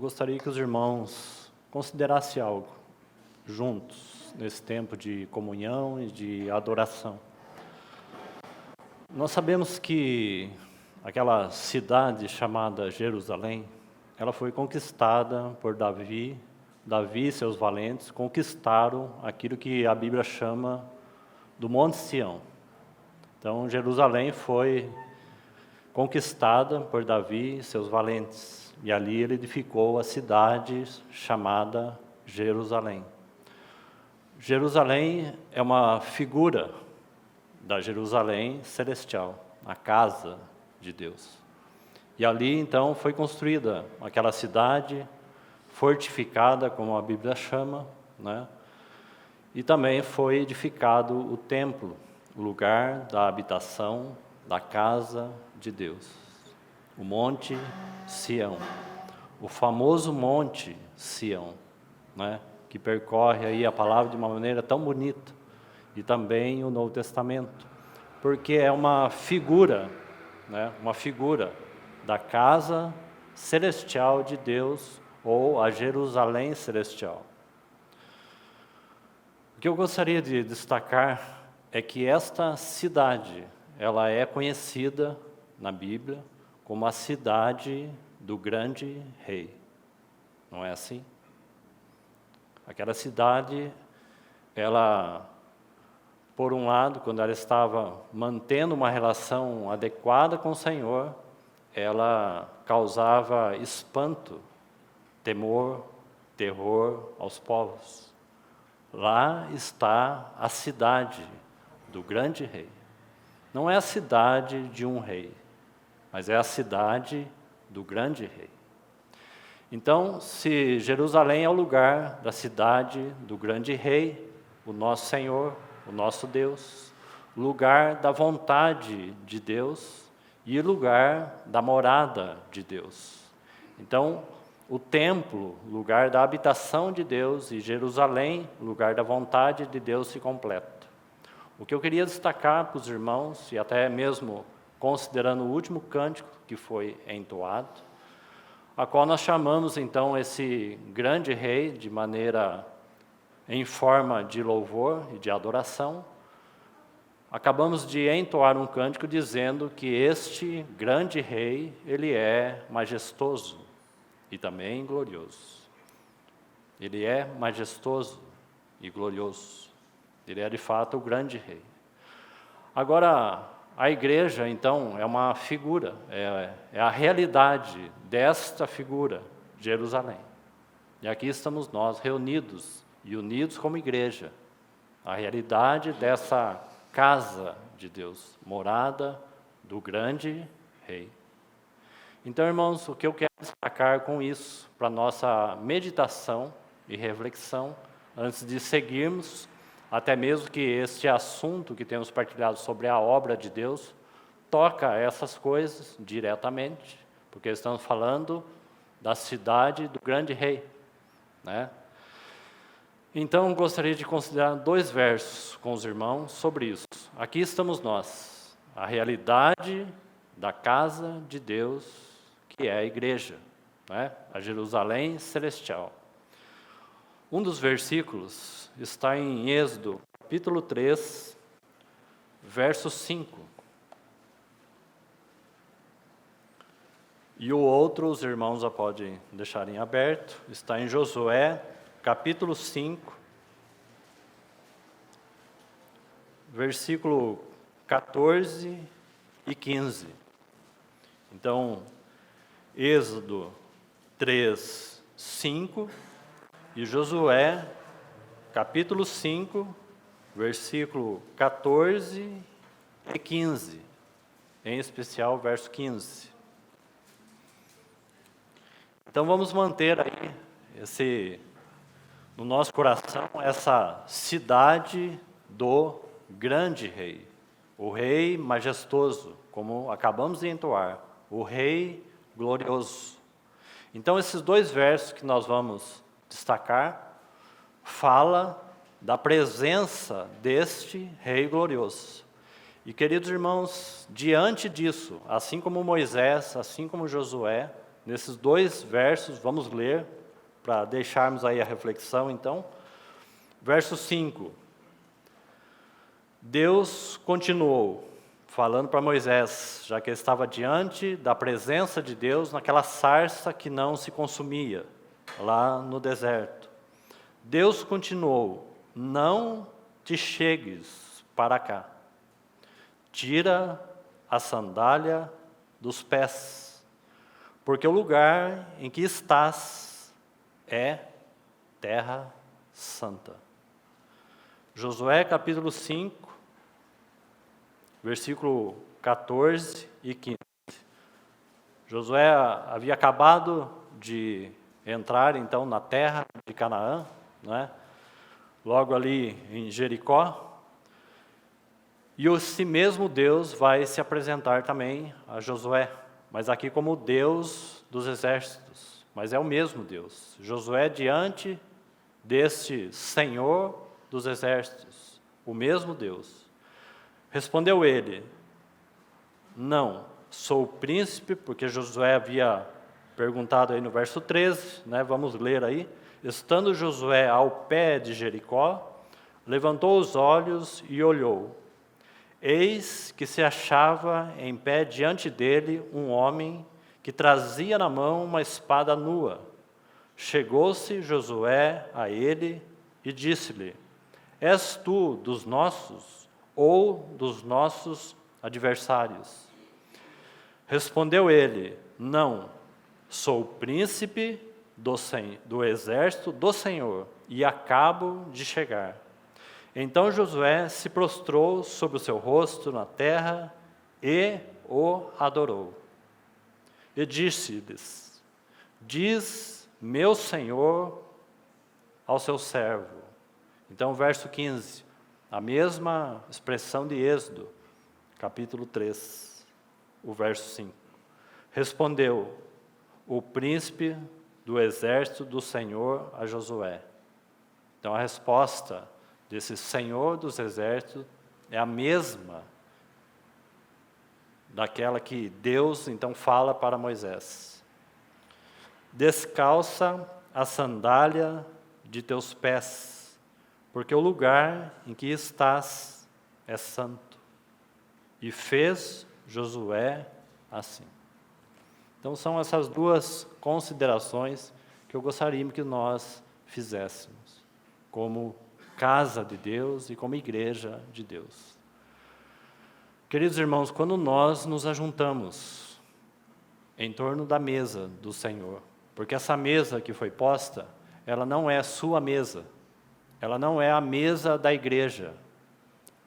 gostaria que os irmãos considerassem algo juntos nesse tempo de comunhão e de adoração. Nós sabemos que aquela cidade chamada Jerusalém, ela foi conquistada por Davi. Davi e seus valentes conquistaram aquilo que a Bíblia chama do Monte Sião. Então, Jerusalém foi conquistada por Davi e seus valentes. E ali ele edificou a cidade chamada Jerusalém. Jerusalém é uma figura da Jerusalém celestial, a casa de Deus. E ali, então, foi construída aquela cidade fortificada, como a Bíblia chama, né? E também foi edificado o templo, o lugar da habitação da casa de Deus. O Monte Sião, o famoso Monte Sião, né? Que percorre aí a palavra de uma maneira tão bonita. E também o Novo Testamento, porque é uma figura, né? Uma figura da casa celestial de Deus, ou a Jerusalém celestial. O que eu gostaria de destacar é que esta cidade, ela é conhecida na Bíblia como a cidade do grande rei. Não é assim? Aquela cidade, ela, por um lado, quando ela estava mantendo uma relação adequada com o Senhor, ela causava espanto, temor, terror aos povos. Lá está a cidade do grande rei. Não é a cidade de um rei, mas é a cidade do grande rei. Então, se Jerusalém é o lugar da cidade do grande rei, o nosso Senhor, o nosso Deus, lugar da vontade de Deus e lugar da morada de Deus. Então, o templo, lugar da habitação de Deus, e Jerusalém, lugar da vontade de Deus, se completa. O que eu queria destacar para os irmãos, e até mesmo considerando o último cântico que foi entoado, a qual nós chamamos então esse grande rei de maneira em forma de louvor e de adoração. Acabamos de entoar um cântico dizendo que este grande rei, ele é majestoso e também glorioso. Ele é majestoso e glorioso. Ele é de fato o grande rei. Agora, a igreja, então, é uma figura, é a realidade desta figura, Jerusalém. E aqui estamos nós, reunidos e unidos como igreja, a realidade dessa casa de Deus, morada do grande rei. Então, irmãos, o que eu quero destacar com isso, para nossa meditação e reflexão, antes de seguirmos, até mesmo que este assunto que temos partilhado sobre a obra de Deus, toca essas coisas diretamente, porque estamos falando da cidade do grande rei, né? Então, gostaria de considerar 2 versos com os irmãos sobre isso. Aqui estamos nós, a realidade da casa de Deus, que é a igreja, né? A Jerusalém celestial. Um dos versículos está em Êxodo, capítulo 3, verso 5. E o outro, os irmãos já podem deixar em aberto, está em Josué, capítulo 5, versículo 14 e 15. Então, Êxodo 3, 5 e Josué, capítulo 5, versículo 14 e 15, em especial verso 15. Então vamos manter aí no nosso coração essa cidade do grande rei, o rei majestoso, como acabamos de entoar, o rei glorioso. Então esses 2 versos que nós vamos destacar, fala da presença deste rei glorioso. E queridos irmãos, diante disso, assim como Moisés, assim como Josué, nesses 2 versos, vamos ler, para deixarmos aí a reflexão, então. Verso 5. Deus continuou falando para Moisés, já que ele estava diante da presença de Deus naquela sarça que não se consumia, lá no deserto. Deus continuou: não te chegues para cá, tira a sandália dos pés, porque o lugar em que estás é terra santa. Josué capítulo 5, versículo 14 e 15. Josué havia acabado de entrar então na terra de Canaã, né? Logo ali em Jericó, e esse mesmo Deus vai se apresentar também a Josué, mas aqui como Deus dos exércitos, mas é o mesmo Deus. Josué diante deste Senhor dos exércitos, o mesmo Deus. Respondeu ele: não, sou príncipe, porque Josué havia perguntado aí no verso 13, né? Vamos ler aí. Estando Josué ao pé de Jericó, levantou os olhos e olhou. Eis que se achava em pé diante dele um homem que trazia na mão uma espada nua. Chegou-se Josué a ele e disse-lhe: és tu dos nossos ou dos nossos adversários? Respondeu ele: não, sou príncipe do exército do Senhor e acabo de chegar. Então Josué se prostrou sobre o seu rosto na terra e o adorou. E disse-lhes: diz meu Senhor ao seu servo. Então, verso 15, a mesma expressão de Êxodo, capítulo 3, o verso 5. Respondeu o príncipe do exército do Senhor a Josué. Então, a resposta desse Senhor dos exércitos é a mesma daquela que Deus então fala para Moisés. Descalça a sandália de teus pés, porque o lugar em que estás é santo. E fez Josué assim. Então são essas 2 considerações que eu gostaria que nós fizéssemos, como casa de Deus e como igreja de Deus. Queridos irmãos, quando nós nos ajuntamos em torno da mesa do Senhor, porque essa mesa que foi posta, ela não é a sua mesa, ela não é a mesa da igreja,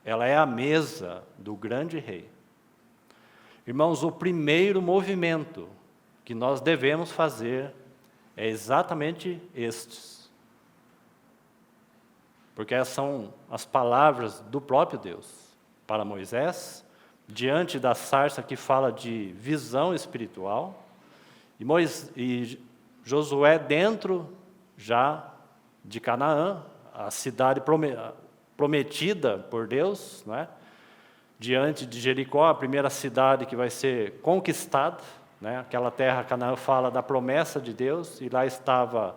ela é a mesa do grande rei. Irmãos, o primeiro movimento que nós devemos fazer é exatamente estes. Porque essas são as palavras do próprio Deus para Moisés, diante da sarça que fala de visão espiritual, e Josué dentro já de Canaã, a cidade prometida por Deus, né? Diante de Jericó, a primeira cidade que vai ser conquistada, né? Aquela terra, Canaã, fala da promessa de Deus, e lá estava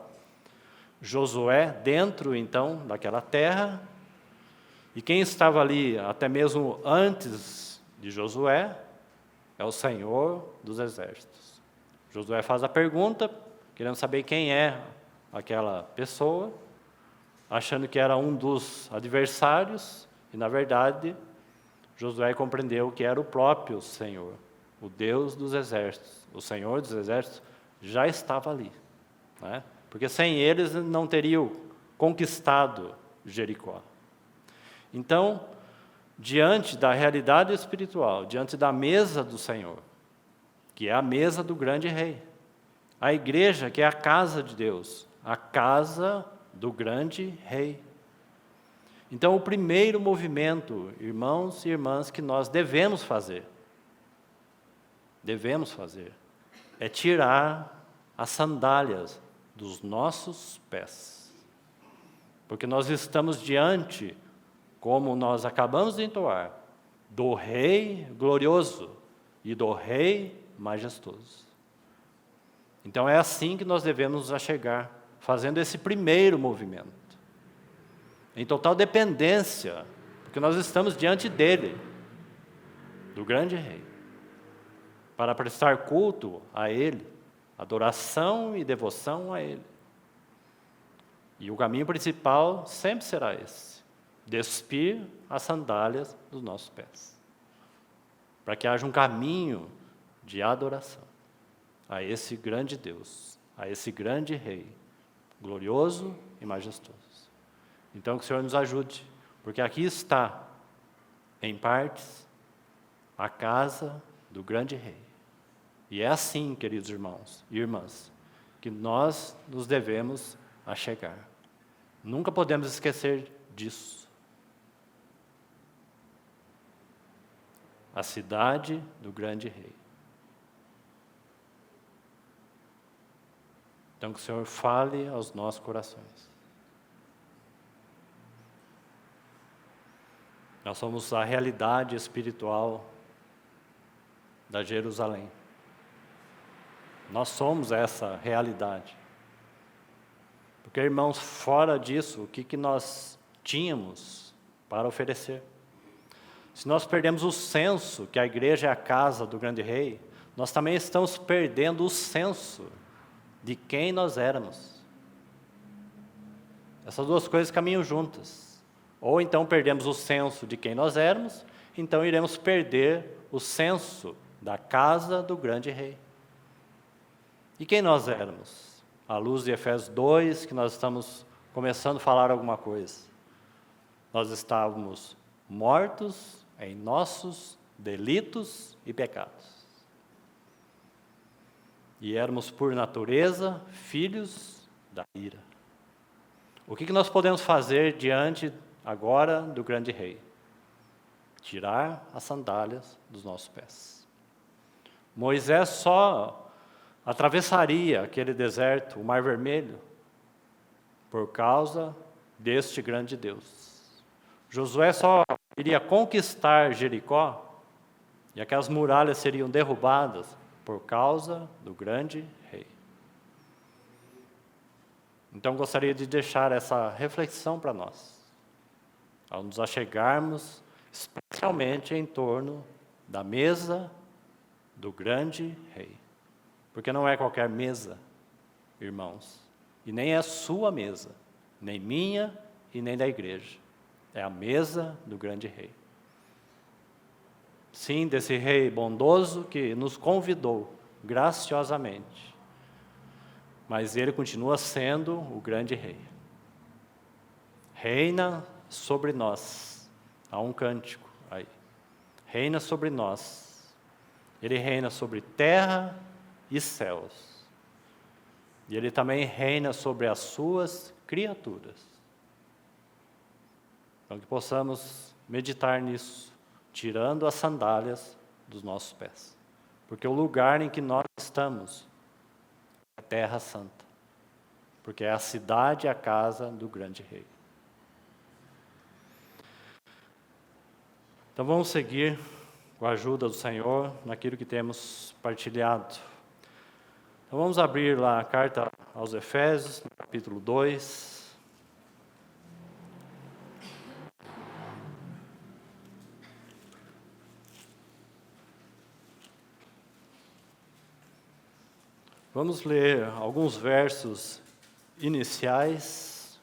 Josué dentro, então, daquela terra. E quem estava ali, até mesmo antes de Josué, é o Senhor dos exércitos. Josué faz a pergunta, querendo saber quem é aquela pessoa, achando que era um dos adversários, e, na verdade, Josué compreendeu que era o próprio Senhor, o Deus dos exércitos. O Senhor dos exércitos já estava ali, né? Porque sem eles não teriam conquistado Jericó. Então, diante da realidade espiritual, diante da mesa do Senhor, que é a mesa do grande rei, a igreja, que é a casa de Deus, a casa do grande rei. Então, o primeiro movimento, irmãos e irmãs, que nós devemos fazer, é tirar as sandálias dos nossos pés. Porque nós estamos diante, como nós acabamos de entoar, do Rei glorioso e do Rei majestoso. Então é assim que nós devemos nos achegar, fazendo esse primeiro movimento, em total dependência, porque nós estamos diante dele, do grande Rei, para prestar culto a ele, adoração e devoção a ele. E o caminho principal sempre será esse: despir as sandálias dos nossos pés, para que haja um caminho de adoração a esse grande Deus, a esse grande Rei, glorioso e majestoso. Então que o Senhor nos ajude, porque aqui está, em partes, a casa do grande Rei. E é assim, queridos irmãos e irmãs, que nós nos devemos achegar. Nunca podemos esquecer disso. A cidade do grande Rei. Então que o Senhor fale aos nossos corações. Nós somos a realidade espiritual da Jerusalém. Nós somos essa realidade. Porque, irmãos, fora disso, o que nós tínhamos para oferecer? Se nós perdemos o senso que a igreja é a casa do grande Rei, nós também estamos perdendo o senso de quem nós éramos. Essas duas coisas caminham juntas. Ou então perdemos o senso de quem nós éramos, então iremos perder o senso da casa do grande Rei. E quem nós éramos? À luz de Efésios 2, que nós estamos começando a falar alguma coisa. Nós estávamos mortos em nossos delitos e pecados. E éramos, por natureza, filhos da ira. O que nós podemos fazer diante agora do grande Rei? Tirar as sandálias dos nossos pés. Moisés só atravessaria aquele deserto, o Mar Vermelho, por causa deste grande Deus. Josué só iria conquistar Jericó, e aquelas muralhas seriam derrubadas por causa do grande Rei. Então gostaria de deixar essa reflexão para nós, ao nos achegarmos, especialmente em torno da mesa do grande Rei. Porque não é qualquer mesa, irmãos, e nem é a sua mesa, nem minha e nem da igreja. É a mesa do grande Rei. Sim, desse Rei bondoso que nos convidou graciosamente. Mas ele continua sendo o grande Rei. Reina sobre nós. Há um cântico aí. Reina sobre nós. Ele reina sobre terra e céus. E ele também reina sobre as suas criaturas. Então que possamos meditar nisso, tirando as sandálias dos nossos pés. Porque o lugar em que nós estamos é terra santa. Porque é a cidade e a casa do grande Rei. Então vamos seguir com a ajuda do Senhor naquilo que temos partilhado. Então vamos abrir lá a carta aos Efésios, capítulo 2. Vamos ler alguns versos iniciais.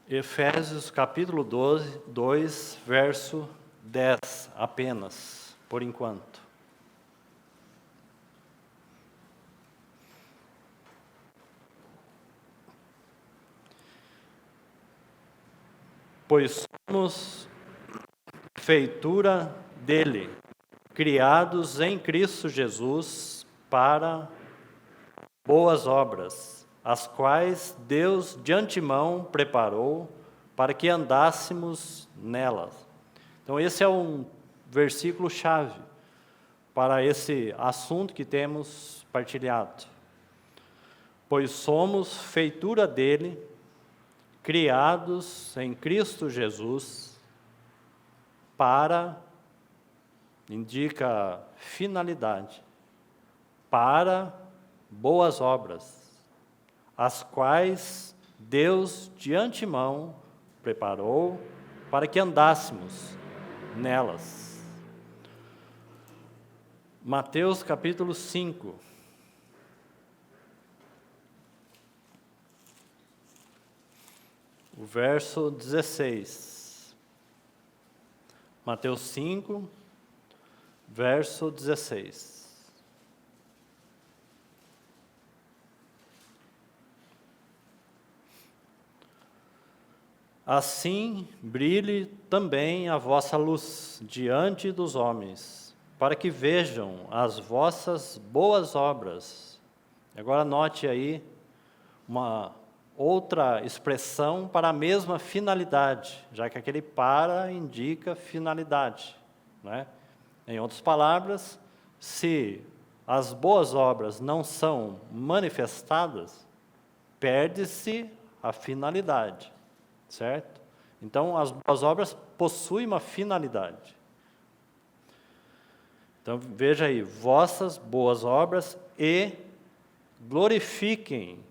Efésios capítulo 2, verso 10 apenas, por enquanto. Pois somos feitura dele, criados em Cristo Jesus para boas obras, as quais Deus de antemão preparou para que andássemos nelas. Então esse é um versículo-chave para esse assunto que temos partilhado. Pois somos feitura dele, criados em Cristo Jesus para, indica finalidade, para boas obras, as quais Deus de antemão preparou para que andássemos nelas. Mateus capítulo 5. O verso 16. Mateus 5, verso 16. Assim brilhe também a vossa luz diante dos homens, para que vejam as vossas boas obras. Agora note aí uma outra expressão para a mesma finalidade, já que aquele para indica finalidade, né? Em outras palavras, se as boas obras não são manifestadas, perde-se a finalidade, certo? Então, as boas obras possuem uma finalidade. Então, veja aí, vossas boas obras e glorifiquem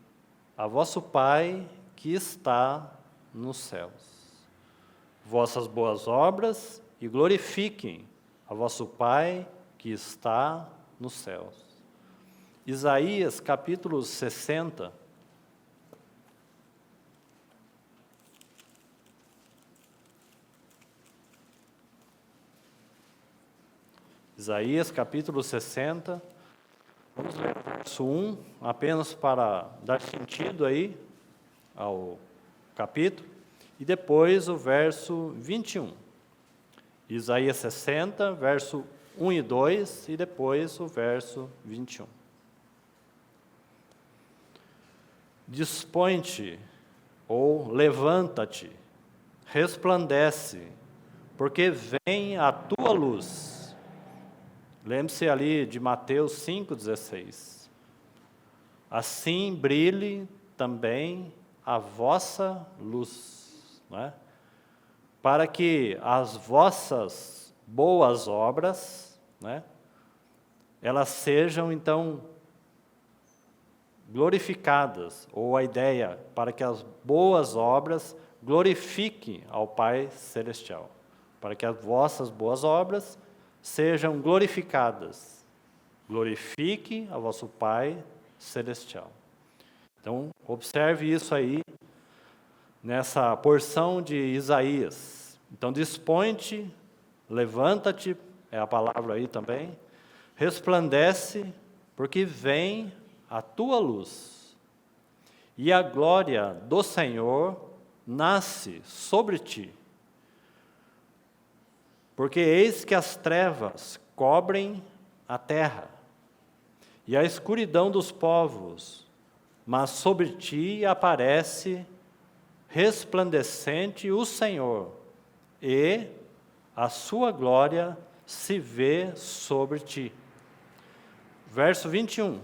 a vosso Pai que está nos céus. Vossas boas obras e glorifiquem a vosso Pai que está nos céus. Isaías capítulo 60. Isaías capítulo 60. Vamos ler o verso 1, apenas para dar sentido aí ao capítulo, e depois o verso 21. Isaías 60, verso 1 e 2, e depois o verso 21. Dispõe-te, ou levanta-te, resplandece, porque vem a tua luz. Lembre-se ali de Mateus 5,16. Assim brilhe também a vossa luz, né? Para que as vossas boas obras, né, elas sejam então glorificadas, ou a ideia, para que as boas obras glorifiquem ao Pai Celestial, para que as vossas boas obras sejam glorificadas. Glorifique a vosso Pai Celestial. Então, observe isso aí, nessa porção de Isaías. Então, dispõe-te, levanta-te, é a palavra aí também, resplandece, porque vem a tua luz, e a glória do Senhor nasce sobre ti. Porque eis que as trevas cobrem a terra, e a escuridão dos povos, mas sobre ti aparece resplandecente o Senhor, e a sua glória se vê sobre ti. Verso 21.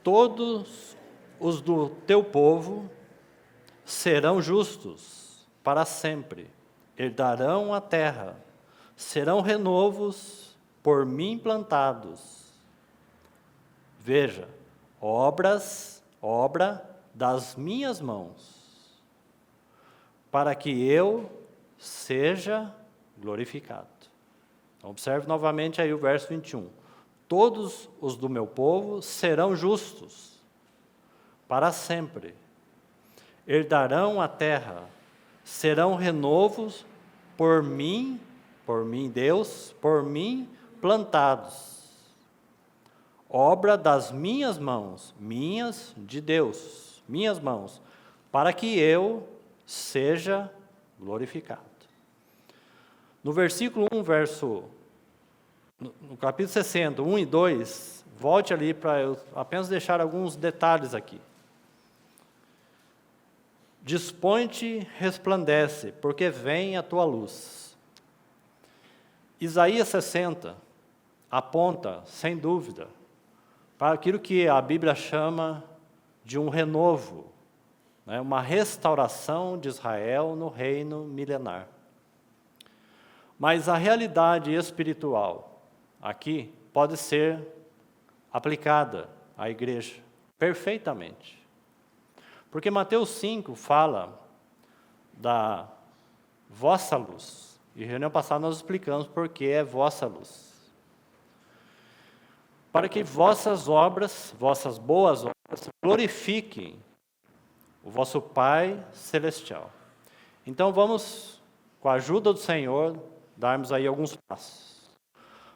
Todos os do teu povo serão justos para sempre, herdarão a terra, serão renovos por mim plantados. Veja, obra das minhas mãos, para que eu seja glorificado. Então, observe novamente aí o verso 21. Todos os do meu povo serão justos para sempre, herdarão a terra, serão renovos por mim, Deus, por mim plantados. Obra das minhas mãos, minhas de Deus, minhas mãos, para que eu seja glorificado. No versículo 1, no capítulo 60, 1 e 2, volte ali para eu apenas deixar alguns detalhes aqui. Dispõe-te, resplandece, porque vem a tua luz. Isaías 60 aponta, sem dúvida, para aquilo que a Bíblia chama de um renovo, né, uma restauração de Israel no reino milenar. Mas a realidade espiritual aqui pode ser aplicada à igreja perfeitamente. Porque Mateus 5 fala da vossa luz. E na reunião passada nós explicamos por que é vossa luz. Para que vossas obras, vossas boas obras, glorifiquem o vosso Pai Celestial. Então vamos, com a ajuda do Senhor, darmos aí alguns passos.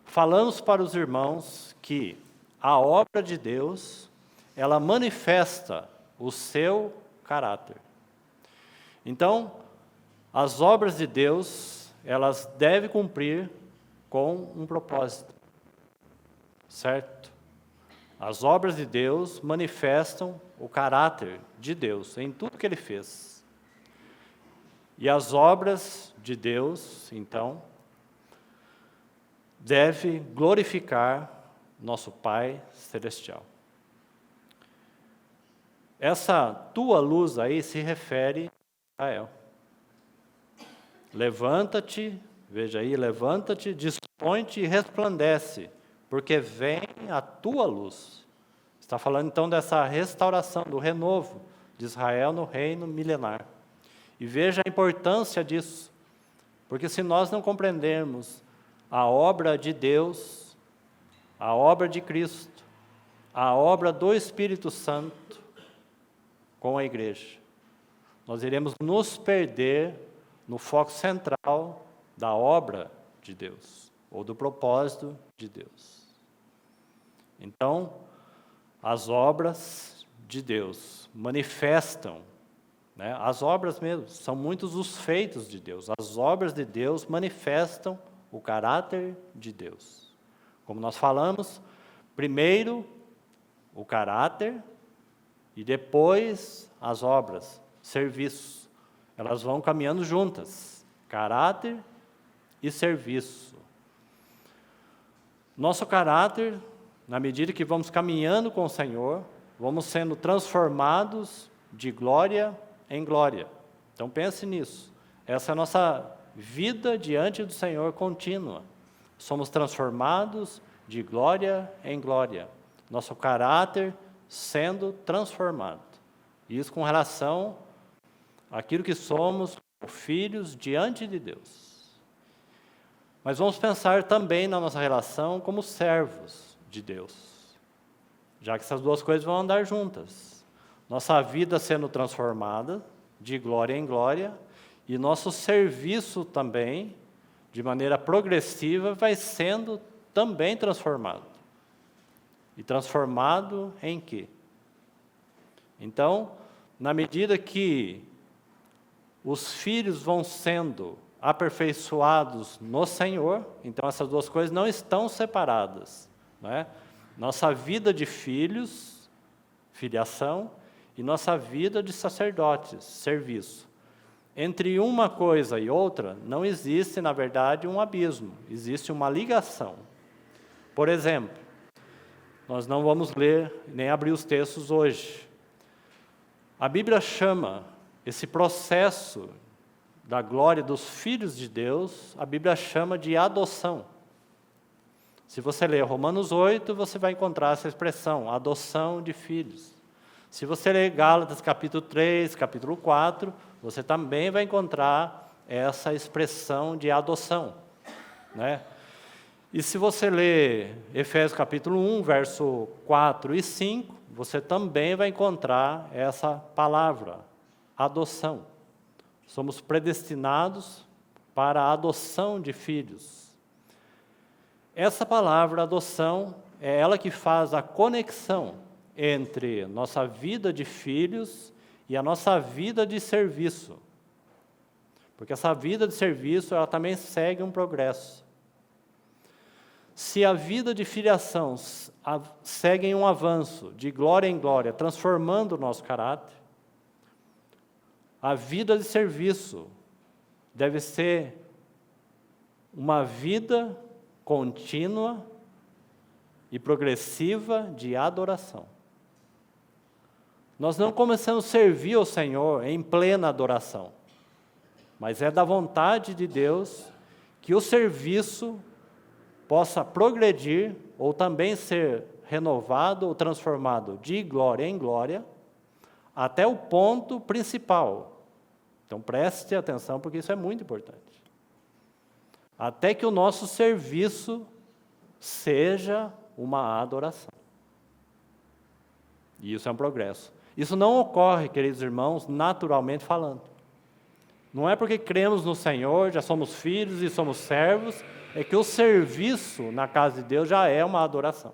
Falamos para os irmãos que a obra de Deus, ela manifesta o seu caráter. Então, as obras de Deus, elas devem cumprir com um propósito. Certo? As obras de Deus manifestam o caráter de Deus em tudo que Ele fez. E as obras de Deus, então, devem glorificar nosso Pai Celestial. Essa tua luz aí se refere a Israel. Levanta-te, veja aí, levanta-te, dispõe-te e resplandece, porque vem a tua luz. Está falando então dessa restauração, do renovo de Israel no reino milenar. E veja a importância disso, porque se nós não compreendermos a obra de Deus, a obra de Cristo, a obra do Espírito Santo com a igreja, nós iremos nos perder no foco central da obra de Deus, ou do propósito de Deus. Então, as obras de Deus manifestam, né, as obras mesmo, são muitos os feitos de Deus. As obras de Deus manifestam o caráter de Deus. Como nós falamos, primeiro o caráter e depois as obras, serviço. Elas vão caminhando juntas, caráter e serviço. Nosso caráter, na medida que vamos caminhando com o Senhor, vamos sendo transformados de glória em glória. Então pense nisso. Essa é a nossa vida diante do Senhor contínua. Somos transformados de glória em glória. Nosso caráter sendo transformado. Isso com relação àquilo que somos, filhos diante de Deus. Mas vamos pensar também na nossa relação como servos de Deus, já que essas duas coisas vão andar juntas. Nossa vida sendo transformada de glória em glória e nosso serviço também, de maneira progressiva, vai sendo também transformado. E transformado em quê? Então, na medida que os filhos vão sendo aperfeiçoados no Senhor, então essas duas coisas não estão separadas, não é? Nossa vida de filhos, filiação, e nossa vida de sacerdotes, serviço. Entre uma coisa e outra, não existe, na verdade, um abismo, existe uma ligação. Por exemplo, nós não vamos ler nem abrir os textos hoje. A Bíblia chama esse processo da glória dos filhos de Deus, a Bíblia chama de adoção. Se você ler Romanos 8, você vai encontrar essa expressão, adoção de filhos. Se você ler Gálatas capítulo 3, capítulo 4, você também vai encontrar essa expressão de adoção, né? E se você ler Efésios capítulo 1, verso 4 e 5, você também vai encontrar essa palavra, adoção. Somos predestinados para a adoção de filhos. Essa palavra, adoção, é ela que faz a conexão entre nossa vida de filhos e a nossa vida de serviço. Porque essa vida de serviço, ela também segue um progresso. Se a vida de filiação segue em um avanço, de glória em glória, transformando o nosso caráter, a vida de serviço deve ser uma vida contínua e progressiva de adoração. Nós não começamos a servir ao Senhor em plena adoração, mas é da vontade de Deus que o serviço possa progredir ou também ser renovado ou transformado de glória em glória, até o ponto principal. Então preste atenção, porque isso é muito importante. Até que o nosso serviço seja uma adoração. E isso é um progresso. Isso não ocorre, queridos irmãos, naturalmente falando. Não é porque cremos no Senhor, já somos filhos e somos servos, é que o serviço na casa de Deus já é uma adoração.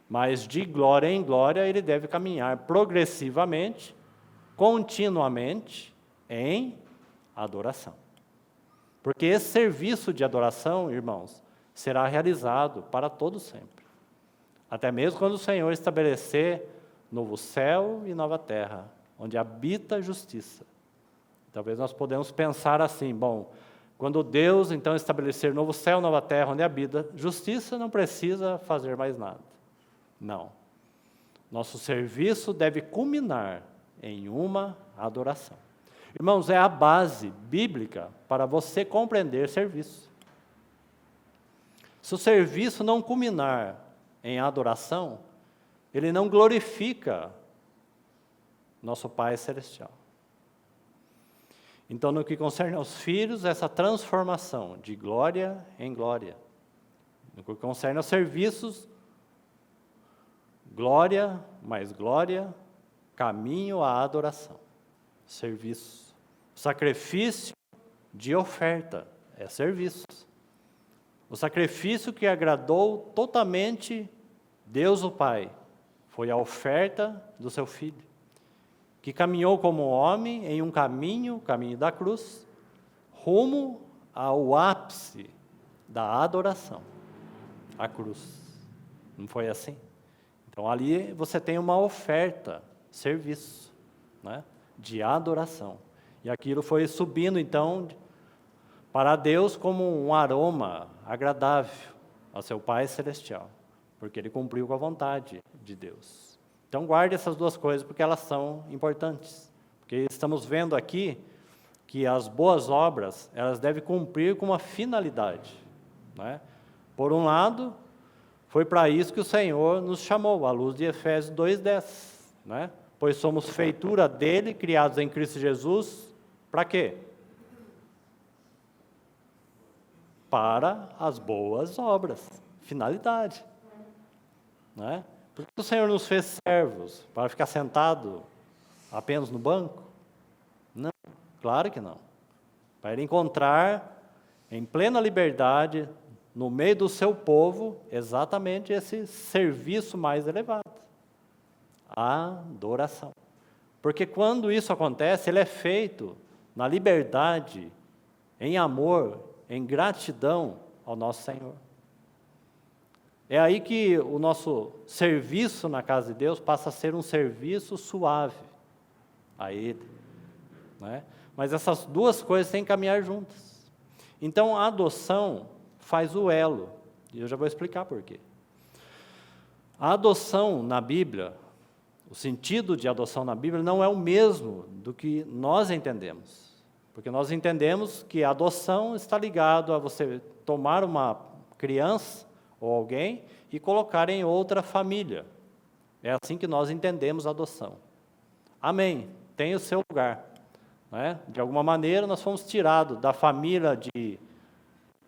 Mas de glória em glória ele deve caminhar progressivamente, continuamente, em adoração. Porque esse serviço de adoração, irmãos, será realizado para todo sempre. Até mesmo quando o Senhor estabelecer novo céu e nova terra, onde habita a justiça. Talvez nós podemos pensar assim, bom, quando Deus então estabelecer novo céu e nova terra, onde habita justiça, não precisa fazer mais nada. Não. Nosso serviço deve culminar em uma adoração. Irmãos, é a base bíblica para você compreender serviço. Se o serviço não culminar em adoração, ele não glorifica nosso Pai Celestial. Então, no que concerne aos filhos, essa transformação de glória em glória. No que concerne aos serviços, glória mais glória, caminho à adoração. Serviço. Sacrifício de oferta é serviço. O sacrifício que agradou totalmente Deus o Pai foi a oferta do seu Filho, que caminhou como homem em um caminho, o caminho da cruz, rumo ao ápice da adoração, a cruz. Não foi assim? Então ali você tem uma oferta, serviço, né, de adoração. E aquilo foi subindo então para Deus como um aroma agradável ao seu Pai Celestial, porque ele cumpriu com a vontade de Deus. Então guarde essas duas coisas, porque elas são importantes. Porque estamos vendo aqui que as boas obras, elas devem cumprir com uma finalidade, né? Por um lado, foi para isso que o Senhor nos chamou, à luz de Efésios 2:10, né? Pois somos feitura dele, criados em Cristo Jesus, para quê? Para as boas obras, finalidade, né? Por que o Senhor nos fez servos? Para ficar sentado apenas no banco? Não, claro que não. Para ele encontrar em plena liberdade, no meio do seu povo, exatamente esse serviço mais elevado, a adoração. Porque quando isso acontece, ele é feito na liberdade, em amor, em gratidão ao nosso Senhor. É aí que o nosso serviço na casa de Deus passa a ser um serviço suave a Ele, né? Mas essas duas coisas têm que caminhar juntas. Então a adoção faz o elo, e eu já vou explicar por quê. A adoção na Bíblia, o sentido de adoção na Bíblia não é o mesmo do que nós entendemos. Porque nós entendemos que a adoção está ligado a você tomar uma criança ou alguém e colocar em outra família. É assim que nós entendemos a adoção. Amém, tem o seu lugar, né? De alguma maneira nós fomos tirados da família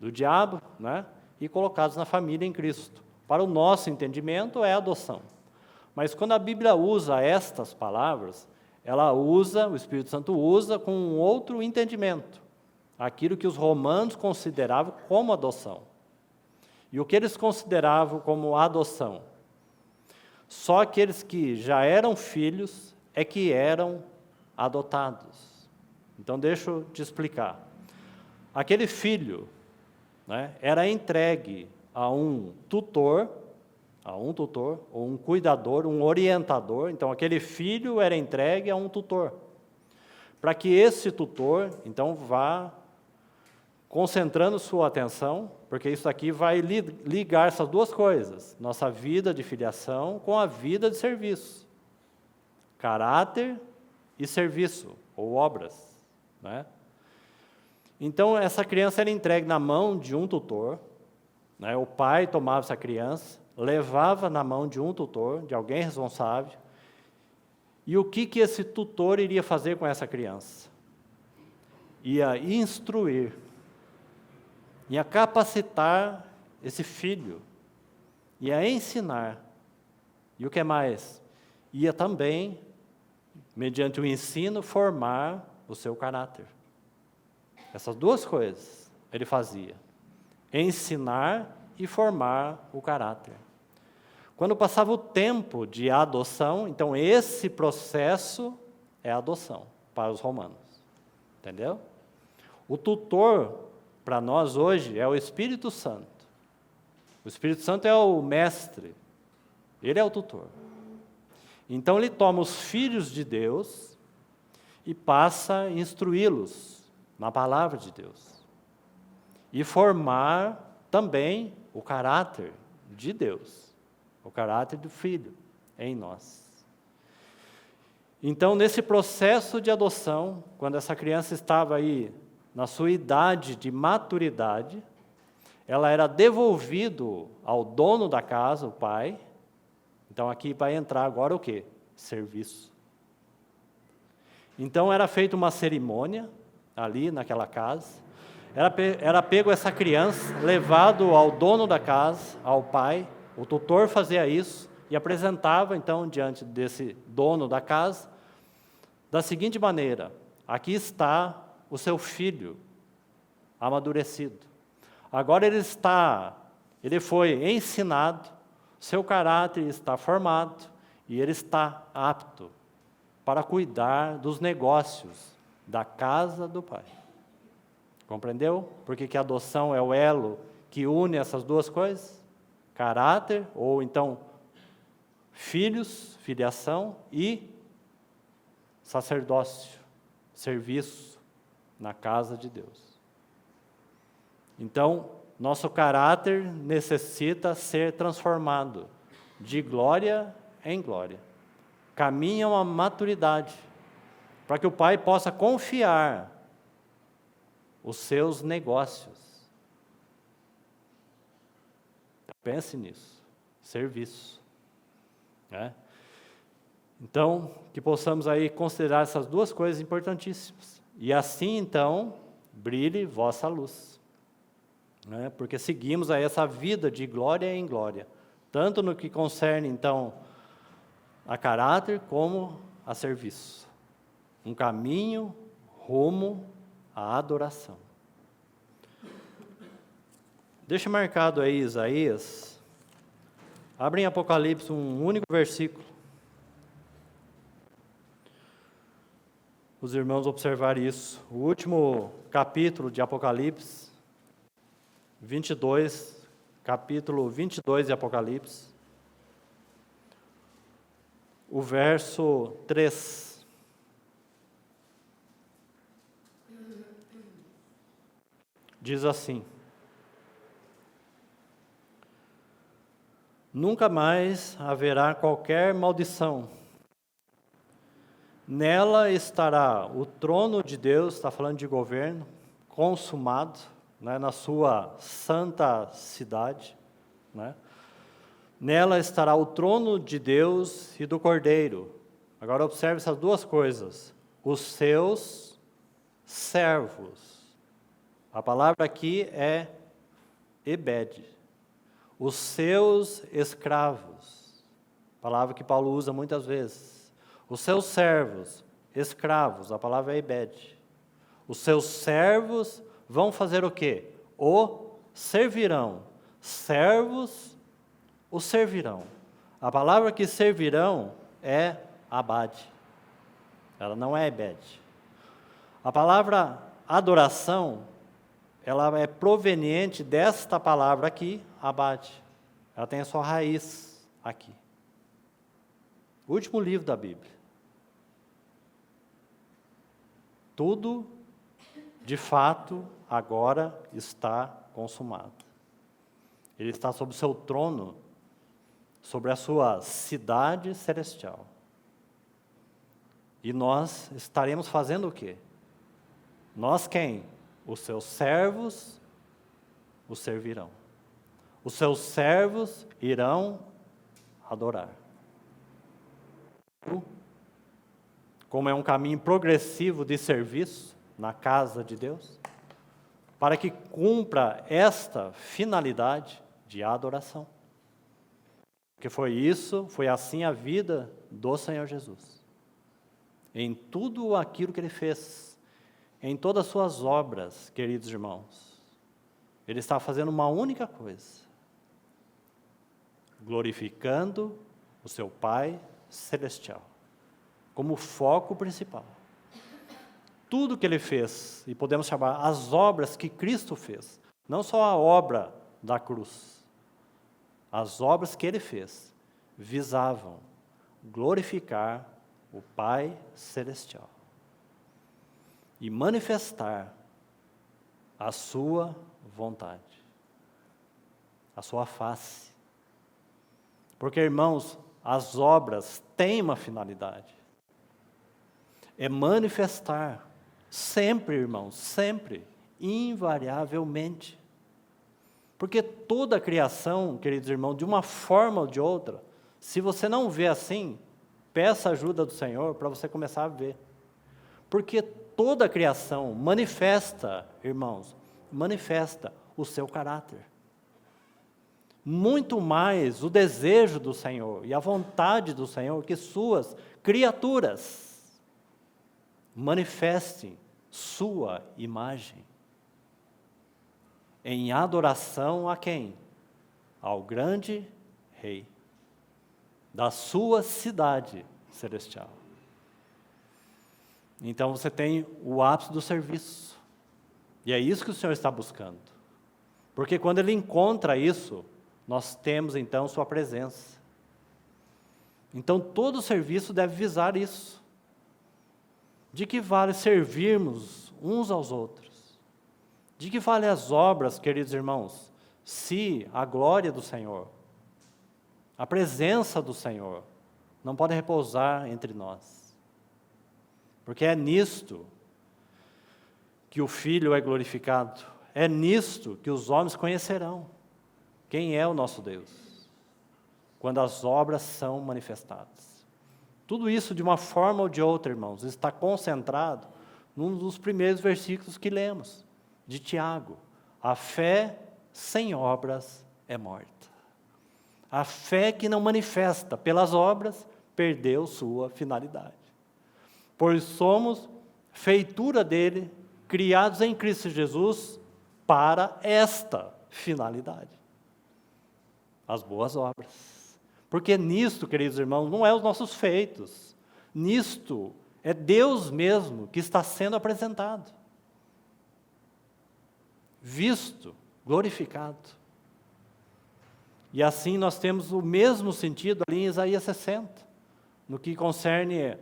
do diabo, né? E colocados na família em Cristo. Para o nosso entendimento é adoção. Mas quando a Bíblia usa estas palavras, ela usa, o Espírito Santo usa com um outro entendimento, aquilo que os romanos consideravam como adoção. E o que eles consideravam como adoção? Só aqueles que já eram filhos é que eram adotados. Então deixa eu te explicar. Aquele filho, né, era entregue a um tutor, ou um cuidador, um orientador. Então aquele filho era entregue a um tutor, para que esse tutor então vá concentrando sua atenção, porque isso aqui vai ligar essas duas coisas, nossa vida de filiação com a vida de serviço, caráter e serviço, ou obras, né? Então essa criança era entregue na mão de um tutor, né? O pai tomava essa criança, levava na mão de um tutor, de alguém responsável, e o que esse tutor iria fazer com essa criança? Ia instruir, ia capacitar esse filho, ia ensinar. E o que mais? Ia também, mediante o ensino, formar o seu caráter. Essas duas coisas ele fazia: ensinar e formar o caráter. Quando passava o tempo de adoção, então esse processo é a adoção para os romanos. Entendeu? O tutor, para nós hoje, é o Espírito Santo. O Espírito Santo é o mestre, ele é o tutor. Então ele toma os filhos de Deus e passa a instruí-los na palavra de Deus. E formar também o caráter de Deus, o caráter do Filho em nós. Então, nesse processo de adoção, quando essa criança estava aí na sua idade de maturidade, ela era devolvida ao dono da casa, o pai. Então, aqui vai entrar agora o quê? Serviço. Então, era feita uma cerimônia ali naquela casa. Era pego essa criança, levado ao dono da casa, ao pai. O tutor fazia isso e apresentava, então, diante desse dono da casa, da seguinte maneira: aqui está o seu filho amadurecido. Agora ele foi ensinado, seu caráter está formado e ele está apto para cuidar dos negócios da casa do pai. Compreendeu? Porque que a adoção é o elo que une essas duas coisas? Caráter, ou então filhos, filiação, e sacerdócio, serviço na casa de Deus. Então, nosso caráter necessita ser transformado de glória em glória. Caminha uma maturidade, para que o pai possa confiar os seus negócios. Pense nisso, serviço, né? Então, que possamos aí considerar essas duas coisas importantíssimas. E assim, então, brilhe vossa luz, né? Porque seguimos aí essa vida de glória em glória, tanto no que concerne, então, a caráter como a serviço. Um caminho rumo à adoração. Deixa marcado aí Isaías. Abre em Apocalipse um único versículo. Os irmãos observarem isso. O último capítulo de Apocalipse, 22, capítulo 22 de Apocalipse, o verso 3. Diz assim: nunca mais haverá qualquer maldição. Nela estará o trono de Deus, está falando de governo, consumado, né, na sua santa cidade, né? Nela estará o trono de Deus e do Cordeiro. Agora observe essas duas coisas. Os seus servos. A palavra aqui é ebed. Os seus escravos. Palavra que Paulo usa muitas vezes. Os seus servos, escravos, a palavra é ebed. Os seus servos vão fazer o quê? O servirão. Servos o servirão. A palavra que servirão é abade. Ela não é ebed. A palavra adoração, ela é proveniente desta palavra aqui, abade. Ela tem a sua raiz aqui. O último livro da Bíblia. Tudo, de fato, agora está consumado. Ele está sobre o seu trono, sobre a sua cidade celestial. E nós estaremos fazendo o quê? Nós quem? Os seus servos o servirão. os seus servos irão adorar. Como é um caminho progressivo de serviço na casa de Deus, para que cumpra esta finalidade de adoração. Porque foi assim a vida do Senhor Jesus. Em tudo aquilo que Ele fez, em todas as suas obras, queridos irmãos, Ele está fazendo uma única coisa: glorificando o seu Pai Celestial, como foco principal. Tudo que Ele fez, e podemos chamar as obras que Cristo fez, não só a obra da cruz, as obras que Ele fez, visavam glorificar o Pai Celestial e manifestar a sua vontade, a sua face. Porque, irmãos, as obras têm uma finalidade. É manifestar, sempre, irmãos, sempre, invariavelmente. Porque toda a criação, queridos irmãos, de uma forma ou de outra, se você não vê assim, peça a ajuda do Senhor para você começar a ver. Porque toda a criação manifesta, irmãos, manifesta o seu caráter. Muito mais o desejo do Senhor e a vontade do Senhor que suas criaturas manifestem sua imagem. Em adoração a quem? Ao grande Rei da sua cidade celestial. Então você tem o ápice do serviço. E é isso que o Senhor está buscando. Porque quando Ele encontra isso, nós temos então sua presença. Então todo serviço deve visar isso. De que vale servirmos uns aos outros? De que vale as obras, queridos irmãos, se a glória do Senhor, a presença do Senhor, não pode repousar entre nós? Porque é nisto que o Filho é glorificado, é nisto que os homens conhecerão quem é o nosso Deus, quando as obras são manifestadas. Tudo isso, de uma forma ou de outra, irmãos, está concentrado num dos primeiros versículos que lemos, de Tiago. A fé sem obras é morta. A fé que não manifesta pelas obras perdeu sua finalidade. Pois somos feitura dele, criados em Cristo Jesus para esta finalidade. As boas obras. Porque nisto, queridos irmãos, não é os nossos feitos. Nisto é Deus mesmo que está sendo apresentado. Visto, glorificado. E assim nós temos o mesmo sentido ali em Isaías 60, no que concerne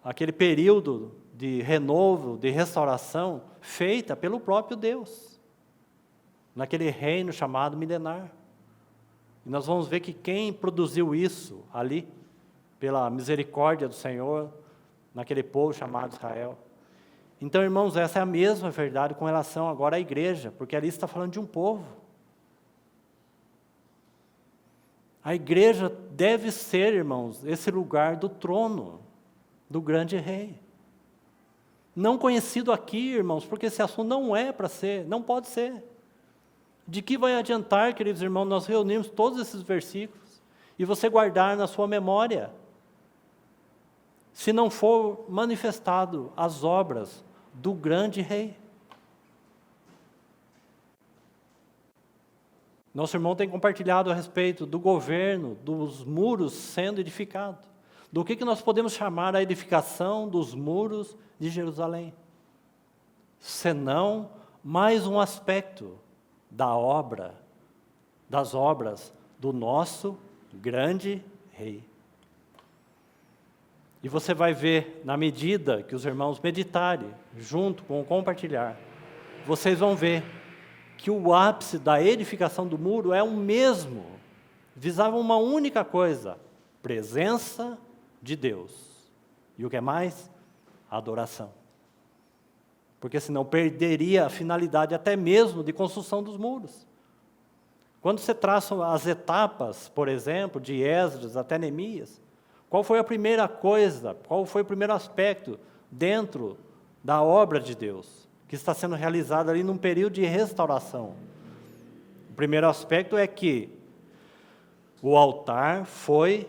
aquele período de renovo, de restauração, feita pelo próprio Deus, naquele reino chamado milenar. E nós vamos ver que quem produziu isso ali, pela misericórdia do Senhor, naquele povo chamado Israel. Então, irmãos, essa é a mesma verdade com relação agora à igreja, porque ali está falando de um povo. A igreja deve ser, irmãos, esse lugar do trono do grande rei. Não conhecido aqui, irmãos, porque esse assunto não é para ser, não pode ser. De que vai adiantar, queridos irmãos, nós reunirmos todos esses versículos e você guardar na sua memória, se não for manifestado as obras do grande rei? Nosso irmão tem compartilhado a respeito do governo, dos muros sendo edificados. Do que nós podemos chamar a edificação dos muros de Jerusalém? Senão mais um aspecto da obra, das obras do nosso grande rei. E você vai ver, na medida que os irmãos meditarem, junto com o compartilhar, vocês vão ver que o ápice da edificação do muro é o mesmo. Visava uma única coisa: presença de Deus. E o que é mais? Adoração. Porque senão perderia a finalidade até mesmo de construção dos muros. Quando você traça as etapas, por exemplo, de Esdras até Neemias, qual foi a primeira coisa, qual foi o primeiro aspecto dentro da obra de Deus, que está sendo realizada ali num período de restauração? O primeiro aspecto é que o altar foi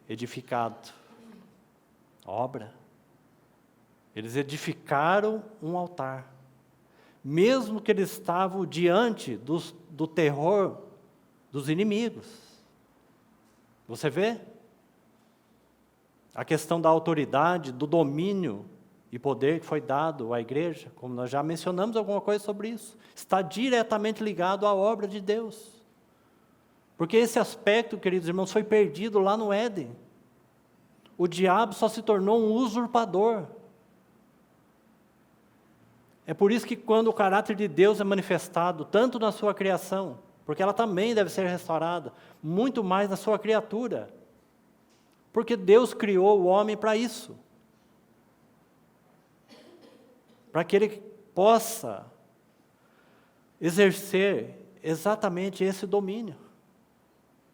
edificado. Obra. Eles edificaram um altar. Mesmo que eles estavam diante do terror dos inimigos. Você vê? A questão da autoridade, do domínio e poder que foi dado à igreja, como nós já mencionamos alguma coisa sobre isso, está diretamente ligado à obra de Deus. Porque esse aspecto, queridos irmãos, foi perdido lá no Éden. O diabo só se tornou um usurpador. É por isso que quando o caráter de Deus é manifestado, tanto na sua criação, porque ela também deve ser restaurada, muito mais na sua criatura. Porque Deus criou o homem para isso. Para que ele possa exercer exatamente esse domínio.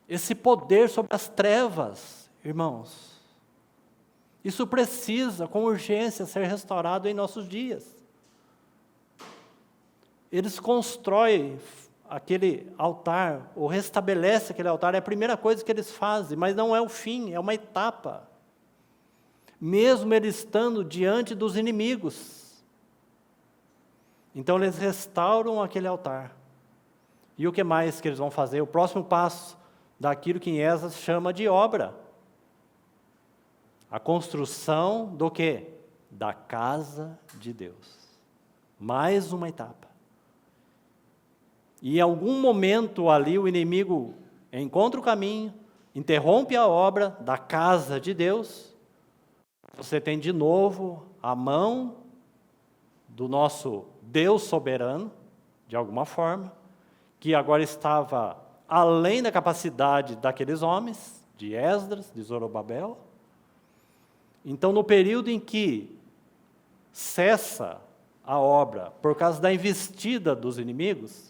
Esse poder sobre as trevas, irmãos. Isso precisa, com urgência, ser restaurado em nossos dias. Eles constroem aquele altar, ou restabelecem aquele altar, é a primeira coisa que eles fazem, mas não é o fim, é uma etapa. Mesmo eles estando diante dos inimigos. Então eles restauram aquele altar. E o que mais que eles vão fazer? O próximo passo daquilo que em Esdras chama de obra. A construção do quê? Da casa de Deus. Mais uma etapa. E em algum momento ali o inimigo encontra o caminho, interrompe a obra da casa de Deus. Você tem de novo a mão do nosso Deus soberano, de alguma forma, que agora estava além da capacidade daqueles homens, de Esdras, de Zorobabel. Então, no período em que cessa a obra por causa da investida dos inimigos,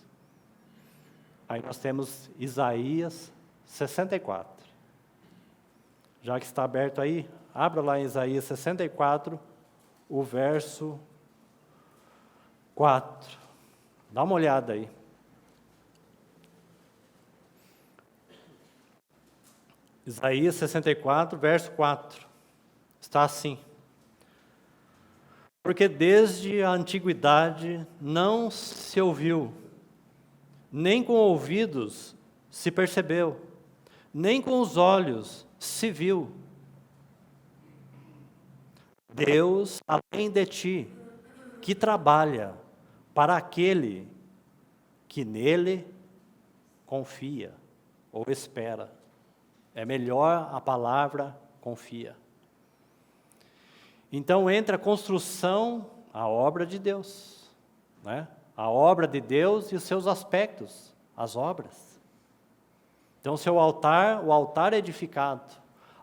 aí nós temos Isaías 64. Já que está aberto aí, abra lá em Isaías 64, o verso 4. Dá uma olhada aí. Isaías 64, verso 4. Está assim: porque desde a antiguidade não se ouviu, nem com ouvidos se percebeu, nem com os olhos se viu. Deus, além de ti, que trabalha para aquele que nele confia ou espera. É melhor a palavra confia. Então entra a construção, a obra de Deus, né? A obra de Deus e os seus aspectos, as obras. Então o altar é edificado,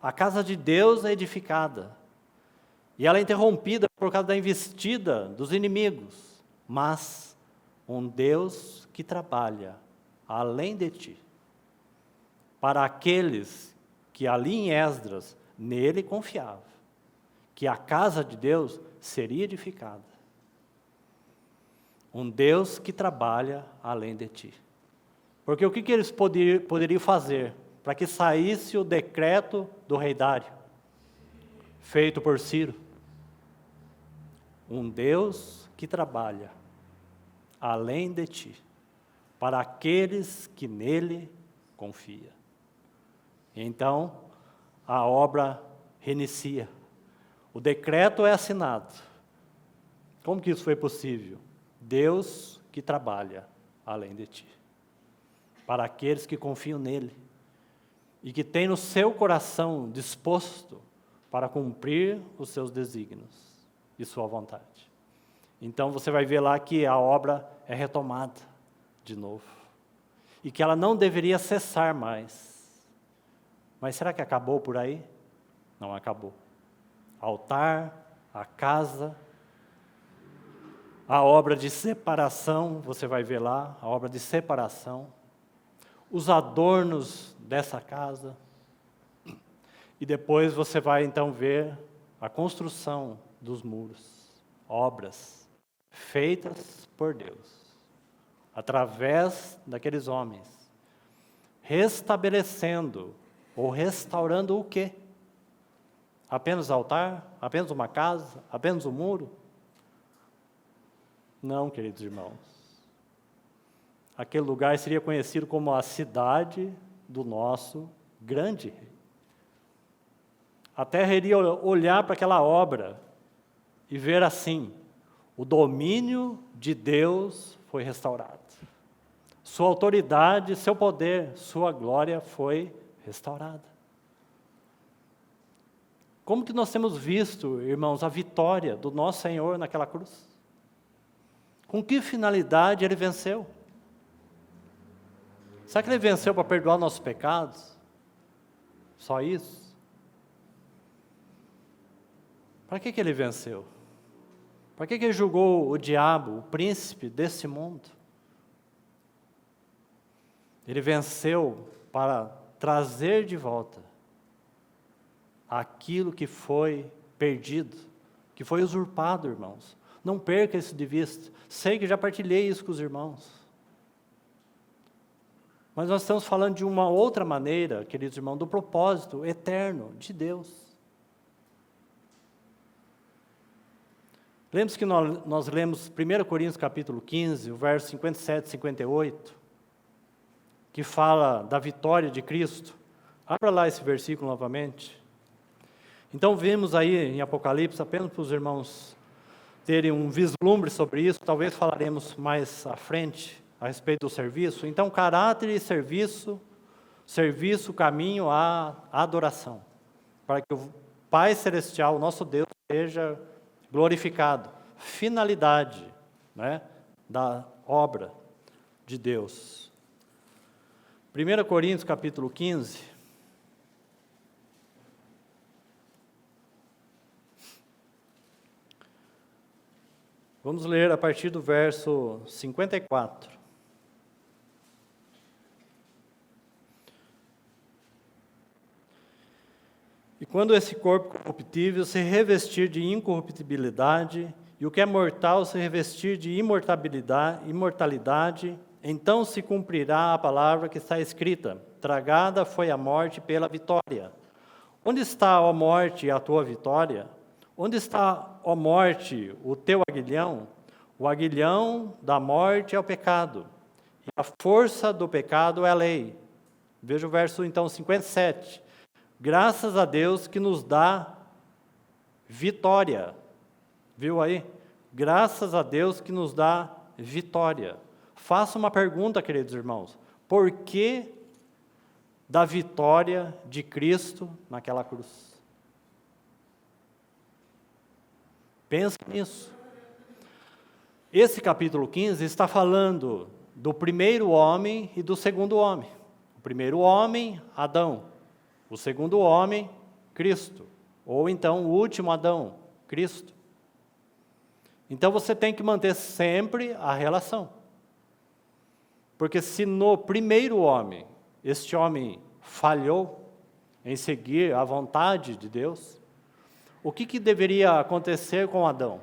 a casa de Deus é edificada, e ela é interrompida por causa da investida dos inimigos, mas um Deus que trabalha além de ti, para aqueles que ali em Esdras nele confiavam, que a casa de Deus seria edificada. Um Deus que trabalha além de ti. Porque o que eles poderiam fazer para que saísse o decreto do rei Dário, feito por Ciro? Um Deus que trabalha além de ti, para aqueles que nele confiam. Então, a obra reinicia. O decreto é assinado. Como que isso foi possível? Deus que trabalha além de ti, para aqueles que confiam nele e que têm no seu coração disposto para cumprir os seus desígnios e sua vontade. Então você vai ver lá que a obra é retomada de novo e que ela não deveria cessar mais. Mas será que acabou por aí? Não acabou. Altar, a casa, a obra de separação, você vai ver lá, a obra de separação. os adornos dessa casa. E depois você vai então ver a construção dos muros, obras feitas por Deus, através daqueles homens, restabelecendo ou restaurando o quê? Apenas altar? Apenas uma casa? Apenas um muro? Não, queridos irmãos. Aquele lugar seria conhecido como a cidade do nosso grande rei. A terra iria olhar para aquela obra e ver assim: o domínio de Deus foi restaurado. Sua autoridade, seu poder, sua glória foi restaurada. Como que nós temos visto, irmãos, a vitória do nosso Senhor naquela cruz? Com que finalidade Ele venceu? Será que Ele venceu para perdoar nossos pecados? Só isso? Para que Ele venceu? Para que Ele julgou o diabo, o príncipe desse mundo? Ele venceu para trazer de volta aquilo que foi perdido, que foi usurpado, irmãos. Não perca isso de vista. Sei que já partilhei isso com os irmãos. Mas nós estamos falando de uma outra maneira, queridos irmãos, do propósito eterno de Deus. Lembre-se que nós lemos 1 Coríntios capítulo 15, o verso 57 e 58, que fala da vitória de Cristo. Abra lá esse versículo novamente. Então vimos aí em Apocalipse, apenas para os irmãos terem um vislumbre sobre isso, talvez falaremos mais à frente a respeito do serviço. Então, caráter e serviço, caminho à adoração, para que o Pai Celestial, o nosso Deus, seja glorificado. Finalidade, né, da obra de Deus. 1 Coríntios capítulo 15, vamos ler a partir do verso 54. E quando esse corpo corruptível se revestir de incorruptibilidade, e o que é mortal se revestir de imortalidade, então se cumprirá a palavra que está escrita: tragada foi a morte pela vitória. Onde está, ó morte, a tua vitória? Onde está, ó morte, o teu aguilhão? O aguilhão da morte é o pecado, e a força do pecado é a lei. Veja o verso, então, 57. Graças a Deus que nos dá vitória. Viu aí? Graças a Deus que nos dá vitória. Faço uma pergunta, queridos irmãos. Por que da vitória de Cristo naquela cruz? Pense nisso. Esse capítulo 15 está falando do primeiro homem e do segundo homem. O primeiro homem, Adão. O segundo homem, Cristo. Ou então o último Adão, Cristo. Então você tem que manter sempre a relação. Porque se no primeiro homem, este homem falhou em seguir a vontade de Deus, o que deveria acontecer com Adão?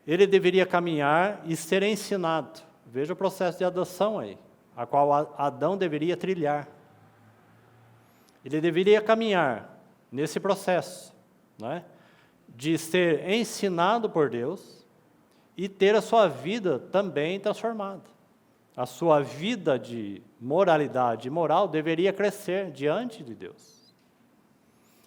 Ele deveria caminhar e ser ensinado. Veja o processo de adoção aí, a qual Adão deveria trilhar. Ele deveria caminhar nesse processo, né, de ser ensinado por Deus e ter a sua vida também transformada. A sua vida de moralidade e moral deveria crescer diante de Deus.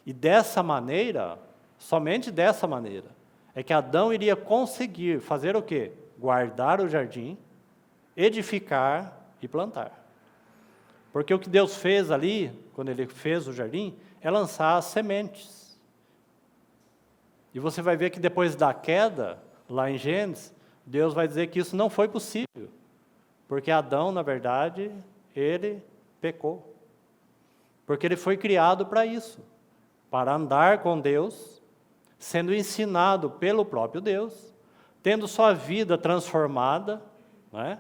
E dessa maneira, somente dessa maneira, é que Adão iria conseguir fazer o quê? Guardar o jardim, edificar e plantar. Porque o que Deus fez ali, quando Ele fez o jardim, é lançar as sementes. E você vai ver que depois da queda, lá em Gênesis, Deus vai dizer que isso não foi possível. Porque Adão, na verdade, ele pecou. Porque ele foi criado para isso. Para andar com Deus, sendo ensinado pelo próprio Deus, tendo sua vida transformada, né,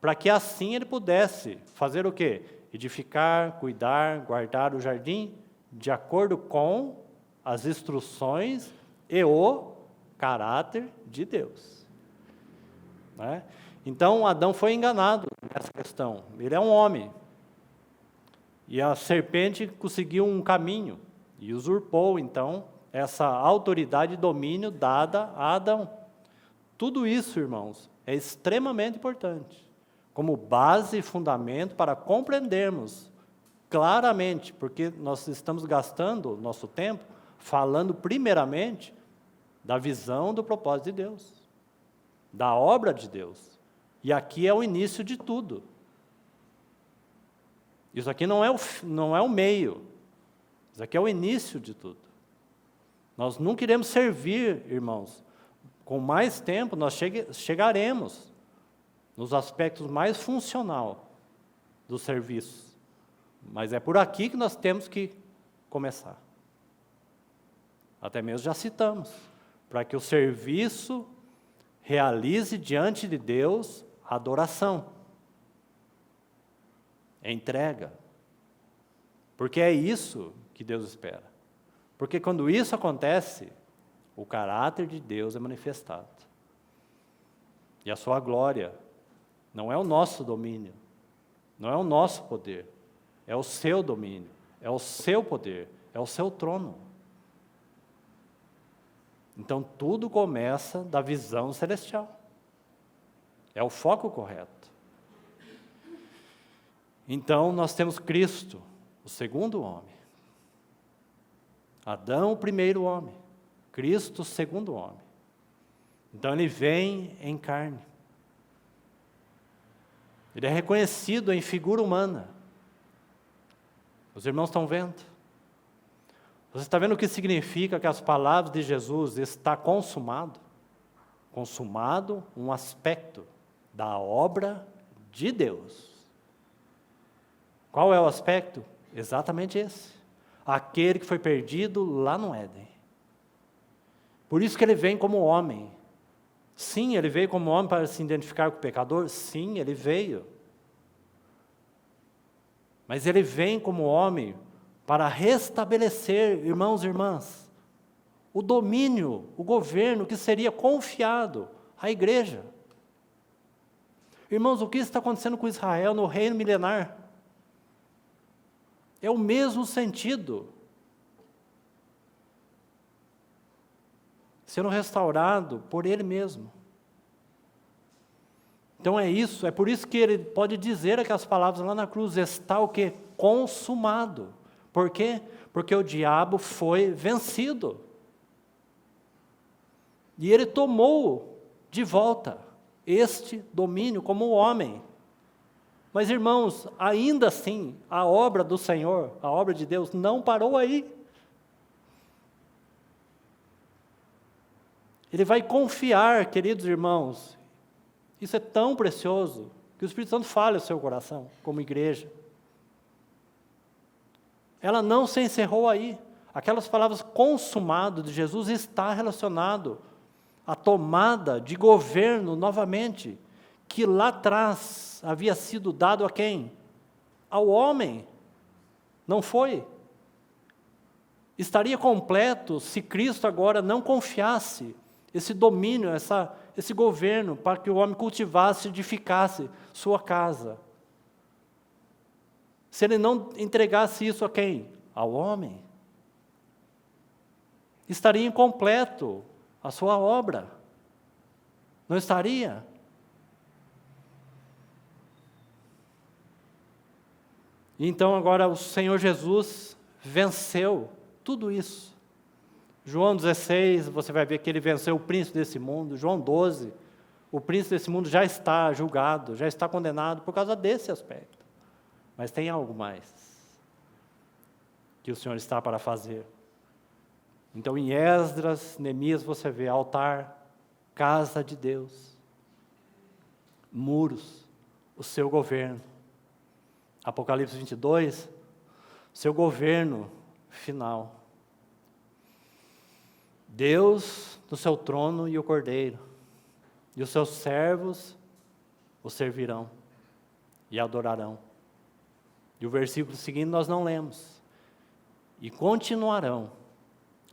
para que assim ele pudesse fazer o quê? Edificar, cuidar, guardar o jardim de acordo com as instruções e o caráter de Deus. Né? Então, Adão foi enganado nessa questão. Ele é um homem. E a serpente conseguiu um caminho e usurpou, então, essa autoridade e domínio dada a Adão. Tudo isso, irmãos, é extremamente importante, como base e fundamento para compreendermos claramente, porque nós estamos gastando nosso tempo falando primeiramente da visão do propósito de Deus, da obra de Deus. E aqui é o início de tudo. Isso aqui não é o meio, isso aqui é o início de tudo. Nós nunca iremos servir, irmãos. Com mais tempo, nós chegaremos nos aspectos mais funcional do serviço. Mas é por aqui que nós temos que começar. Até mesmo já citamos, para que o serviço realize diante de Deus a adoração, a entrega. Porque é isso que Deus espera. Porque quando isso acontece, o caráter de Deus é manifestado. E a sua glória não é o nosso domínio, não é o nosso poder, é o seu domínio, é o seu poder, é o seu trono. Então tudo começa da visão celestial. É o foco correto. Então nós temos Cristo, o segundo homem. Adão, o primeiro homem. Cristo, o segundo homem. Então ele vem em carne. Ele é reconhecido em figura humana. Os irmãos estão vendo? Você está vendo o que significa que as palavras de Jesus está consumado? Consumado, um aspecto da obra de Deus. Qual é o aspecto? Exatamente esse. Aquele que foi perdido lá no Éden. Por isso que ele vem como homem. Sim, ele veio como homem para se identificar com o pecador. Sim, ele veio. Mas ele vem como homem para restabelecer, irmãos e irmãs, o domínio, o governo que seria confiado à igreja. Irmãos, o que está acontecendo com Israel no reino milenar? É o mesmo sentido. Sendo restaurado por Ele mesmo. Então é isso, é por isso que Ele pode dizer aquelas palavras lá na cruz, está o quê? Consumado. Por quê? Porque o diabo foi vencido. E Ele tomou de volta este domínio como homem. Mas irmãos, ainda assim, a obra do Senhor, a obra de Deus, não parou aí. Ele vai confiar, queridos irmãos, isso é tão precioso, que o Espírito Santo fale ao seu coração, como igreja. Ela não se encerrou aí. Aquelas palavras consumado de Jesus está relacionado à tomada de governo novamente, que lá atrás havia sido dado a quem? Ao homem. Não foi? Estaria completo se Cristo agora não confiasse esse domínio, esse governo, para que o homem cultivasse e edificasse sua casa. Se ele não entregasse isso a quem? Ao homem. Estaria incompleto a sua obra. Não estaria? Então agora o Senhor Jesus venceu tudo isso. João 16, você vai ver que ele venceu o príncipe desse mundo. João 12, o príncipe desse mundo já está julgado, já está condenado por causa desse aspecto. Mas tem algo mais que o Senhor está para fazer. Então em Esdras, Neemias, você vê altar, casa de Deus, muros, o seu governo. Apocalipse 22, seu governo final. Deus no seu trono e o Cordeiro, e os seus servos o servirão. e adorarão. E o versículo seguinte nós não lemos. E continuarão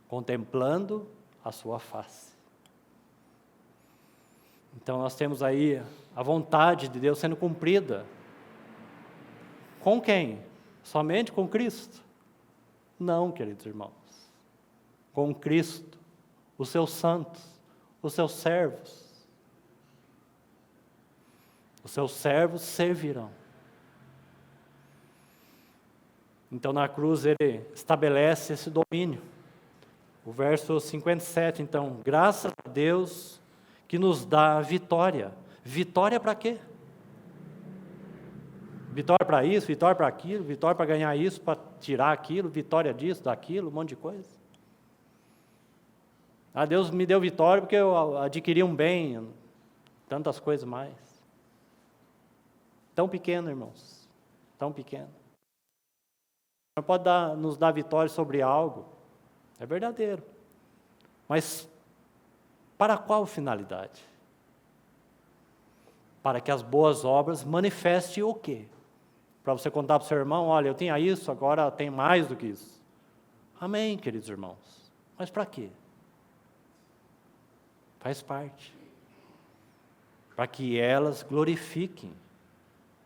contemplando a sua face. Então nós temos aí a vontade de Deus sendo cumprida. Com quem? Somente com Cristo? Não, queridos irmãos. Com Cristo, os seus santos, os seus servos. Os seus servos servirão. Então na cruz ele estabelece esse domínio. O verso 57, então, graças a Deus que nos dá a vitória. Vitória para quê? Vitória para isso, vitória para aquilo, vitória para ganhar isso, para tirar aquilo, vitória disso, daquilo, um monte de coisa. Ah, Deus me deu vitória porque eu adquiri um bem, tantas coisas mais. Tão pequeno, irmãos, tão pequeno. Não pode nos dar vitória sobre algo, é verdadeiro. Mas para qual finalidade? Para que as boas obras manifestem o quê? Para você contar para o seu irmão, olha, eu tinha isso, agora eu tenho mais do que isso. Amém, queridos irmãos. Mas para quê? Faz parte. Para que elas glorifiquem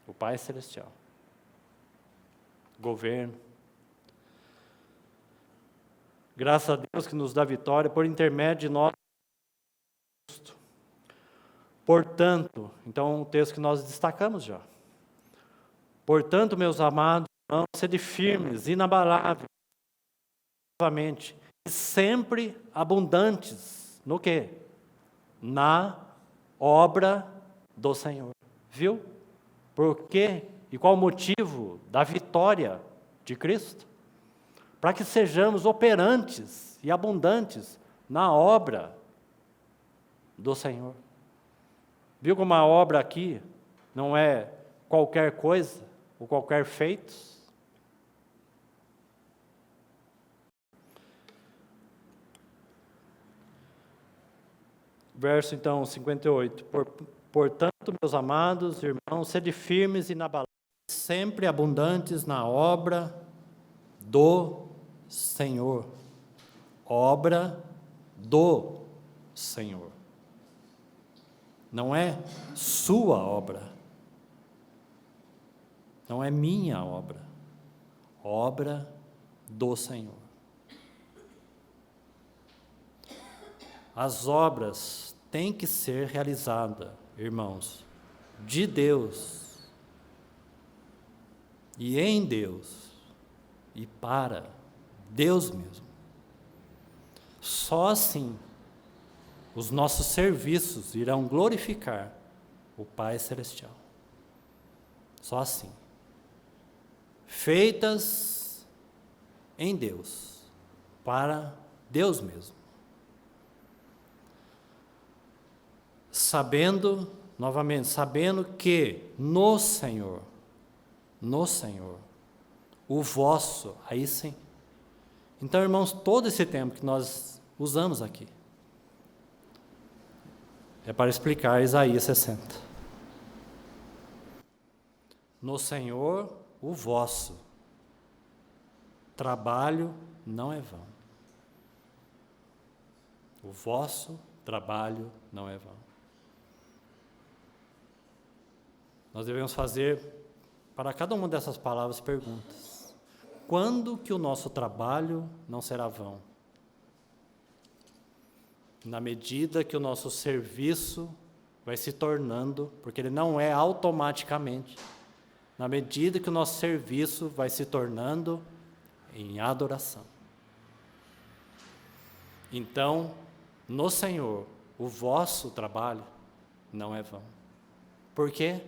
o Pai Celestial. Governo. Graças a Deus que nos dá vitória por intermédio de nós. Portanto, então o texto que nós destacamos já. Portanto, meus amados irmãos, sede firmes, inabaláveis, e sempre abundantes. No quê? Na obra do Senhor. Viu? Por quê? E qual o motivo da vitória de Cristo? Para que sejamos operantes e abundantes na obra do Senhor. Viu como a obra aqui não é qualquer coisa ou qualquer feito? Verso então 58. Portanto, meus amados irmãos, sede firmes e inabaláveis, sempre abundantes na obra do Senhor. Obra do Senhor. Não é sua obra. Não é minha obra. Obra do Senhor. As obras têm que ser realizadas, irmãos, de Deus e em Deus e para Deus mesmo. Só assim os nossos serviços irão glorificar o Pai Celestial. Só assim. Feitas em Deus, para Deus mesmo. Sabendo, novamente, sabendo que no Senhor, o vosso, aí sim. Então, irmãos, todo esse tempo que nós usamos aqui, é para explicar Isaías 60. No Senhor, o vosso trabalho não é vão. O vosso trabalho não é vão. Nós devemos fazer para cada uma dessas palavras perguntas. Quando que o nosso trabalho não será vão? Na medida que o nosso serviço vai se tornando, porque ele não é automaticamente, na medida que o nosso serviço vai se tornando em adoração. Então, no Senhor, o vosso trabalho não é vão. Por quê?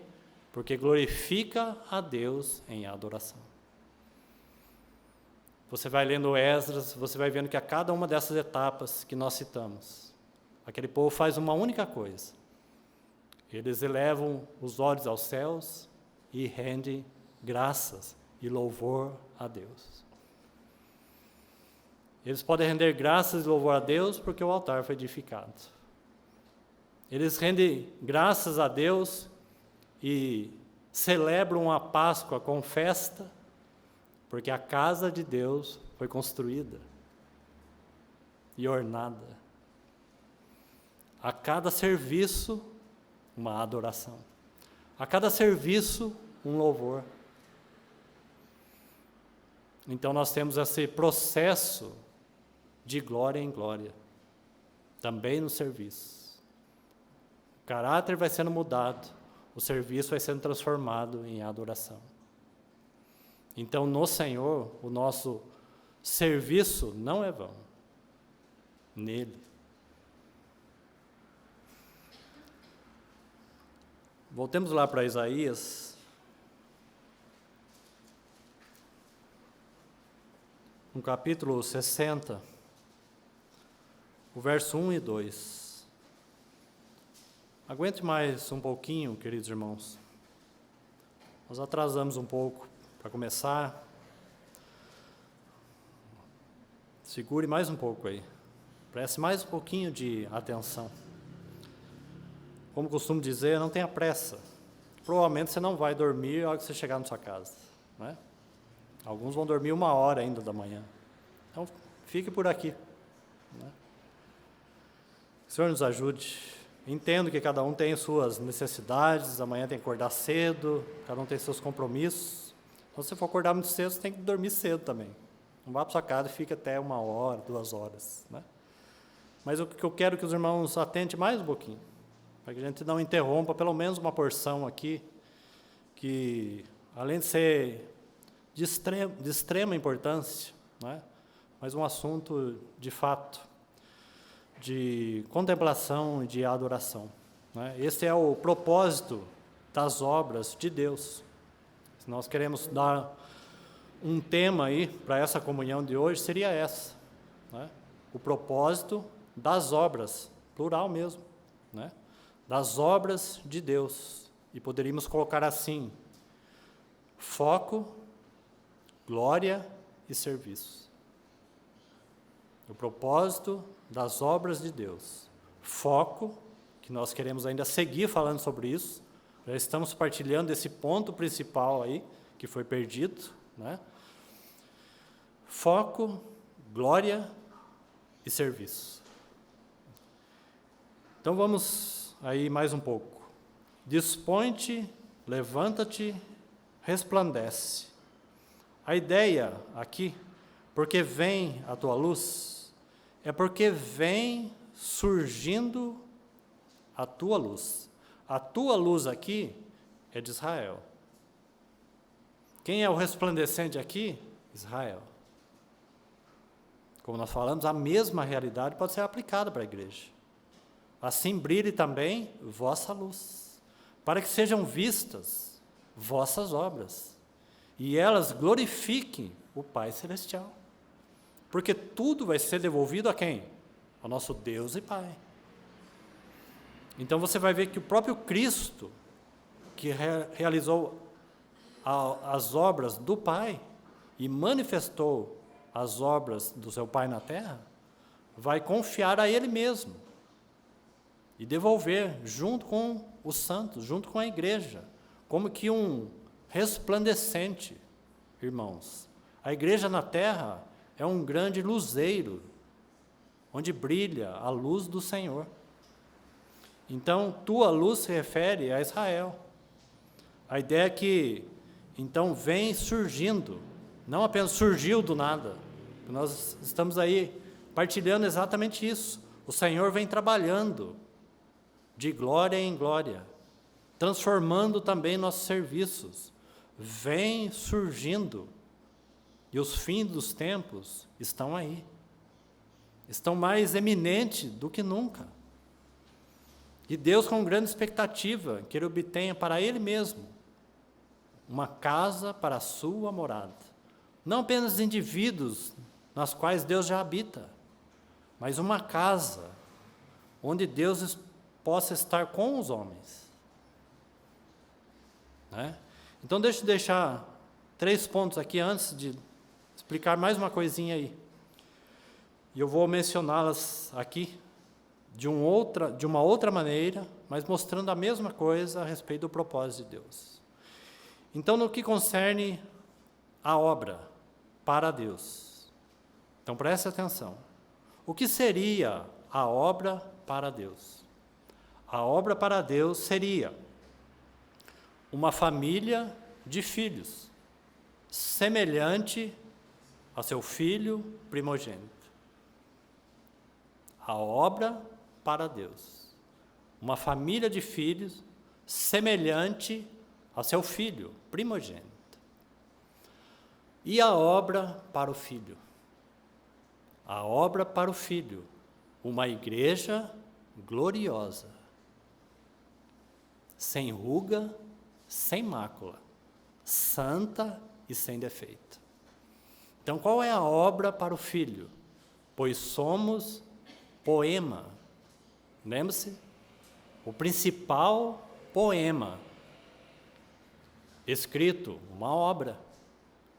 Porque glorifica a Deus em adoração. Você vai lendo Esdras, você vai vendo que a cada uma dessas etapas que nós citamos, aquele povo faz uma única coisa. Eles elevam os olhos aos céus e rendem graças e louvor a Deus. Eles podem render graças e louvor a Deus porque o altar foi edificado. Eles rendem graças a Deus e celebram a Páscoa com festa, porque a casa de Deus foi construída e ornada. A cada serviço, uma adoração. A cada serviço, um louvor. Então nós temos esse processo de glória em glória, também no serviço. O caráter vai sendo mudado, o serviço vai sendo transformado em adoração. Então no Senhor, o nosso serviço não é vão, nele. Voltemos lá para Isaías, no capítulo 60, o verso 1 e 2. Aguente mais um pouquinho, queridos irmãos. Nós atrasamos um pouco para começar. Segure mais um pouco aí. Preste mais um pouquinho de atenção. Como costumo dizer, não tenha pressa. Provavelmente você não vai dormir na hora que você chegar na sua casa, né? Alguns vão dormir 1h ainda da manhã. Então, fique por aqui, né? Que o Senhor nos ajude. Entendo que cada um tem suas necessidades, amanhã tem que acordar cedo, cada um tem seus compromissos. Então, se você for acordar muito cedo, você tem que dormir cedo também. Não vá para sua casa e fique até 1h, 2h, né? Mas o que eu quero que os irmãos atentem mais um pouquinho, para que a gente não interrompa pelo menos uma porção aqui, que além de ser de extrema importância, né, mas um assunto de fato, de contemplação e de adoração, né? Esse é o propósito das obras de Deus. Se nós queremos dar um tema aí para essa comunhão de hoje, seria essa, né? O propósito das obras, plural mesmo, né? Das obras de Deus, e poderíamos colocar assim: foco, glória e serviço. O propósito das obras de Deus, foco, que nós queremos ainda seguir falando sobre isso, já estamos partilhando esse ponto principal aí, que foi perdido, né? Foco, glória e serviço. Então vamos aí mais um pouco. Dispõe-te, levanta-te, resplandece. A ideia aqui, porque vem a tua luz, é porque vem surgindo a tua luz. A tua luz aqui é de Israel. Quem é o resplandecente aqui? Israel. Como nós falamos, a mesma realidade pode ser aplicada para a igreja. Assim brilhe também vossa luz, para que sejam vistas vossas obras, e elas glorifiquem o Pai Celestial. Porque tudo vai ser devolvido a quem? Ao nosso Deus e Pai. Então você vai ver que o próprio Cristo, que realizou as obras do Pai e manifestou as obras do seu Pai na terra, vai confiar a Ele mesmo e devolver junto com os santos, junto com a igreja, como que um resplandecente, irmãos. A igreja na terra é um grande luzeiro, onde brilha a luz do Senhor. Então, tua luz se refere a Israel. A ideia é que, então, vem surgindo, não apenas surgiu do nada. Nós estamos aí partilhando exatamente isso. O Senhor vem trabalhando de glória em glória, transformando também nossos serviços. Vem surgindo. E os fins dos tempos estão aí. Estão mais eminentes do que nunca. E Deus, com grande expectativa, que Ele obtenha para Ele mesmo uma casa para a sua morada. Não apenas indivíduos nas quais Deus já habita, mas uma casa onde Deus possa estar com os homens. Né? Então, deixa eu deixar 3 pontos aqui antes de explicar mais uma coisinha aí. E eu vou mencioná-las aqui de uma outra maneira, mas mostrando a mesma coisa a respeito do propósito de Deus. Então, no que concerne a obra para Deus, então preste atenção. O que seria a obra para Deus? A obra para Deus seria uma família de filhos, semelhante a seu filho primogênito. A obra para Deus. Uma família de filhos semelhante a seu filho primogênito. E a obra para o filho? A obra para o filho, uma igreja gloriosa, sem ruga, sem mácula, santa e sem defeito. Então, qual é a obra para o filho? Pois somos poema. Lembre-se? O principal poema escrito, uma obra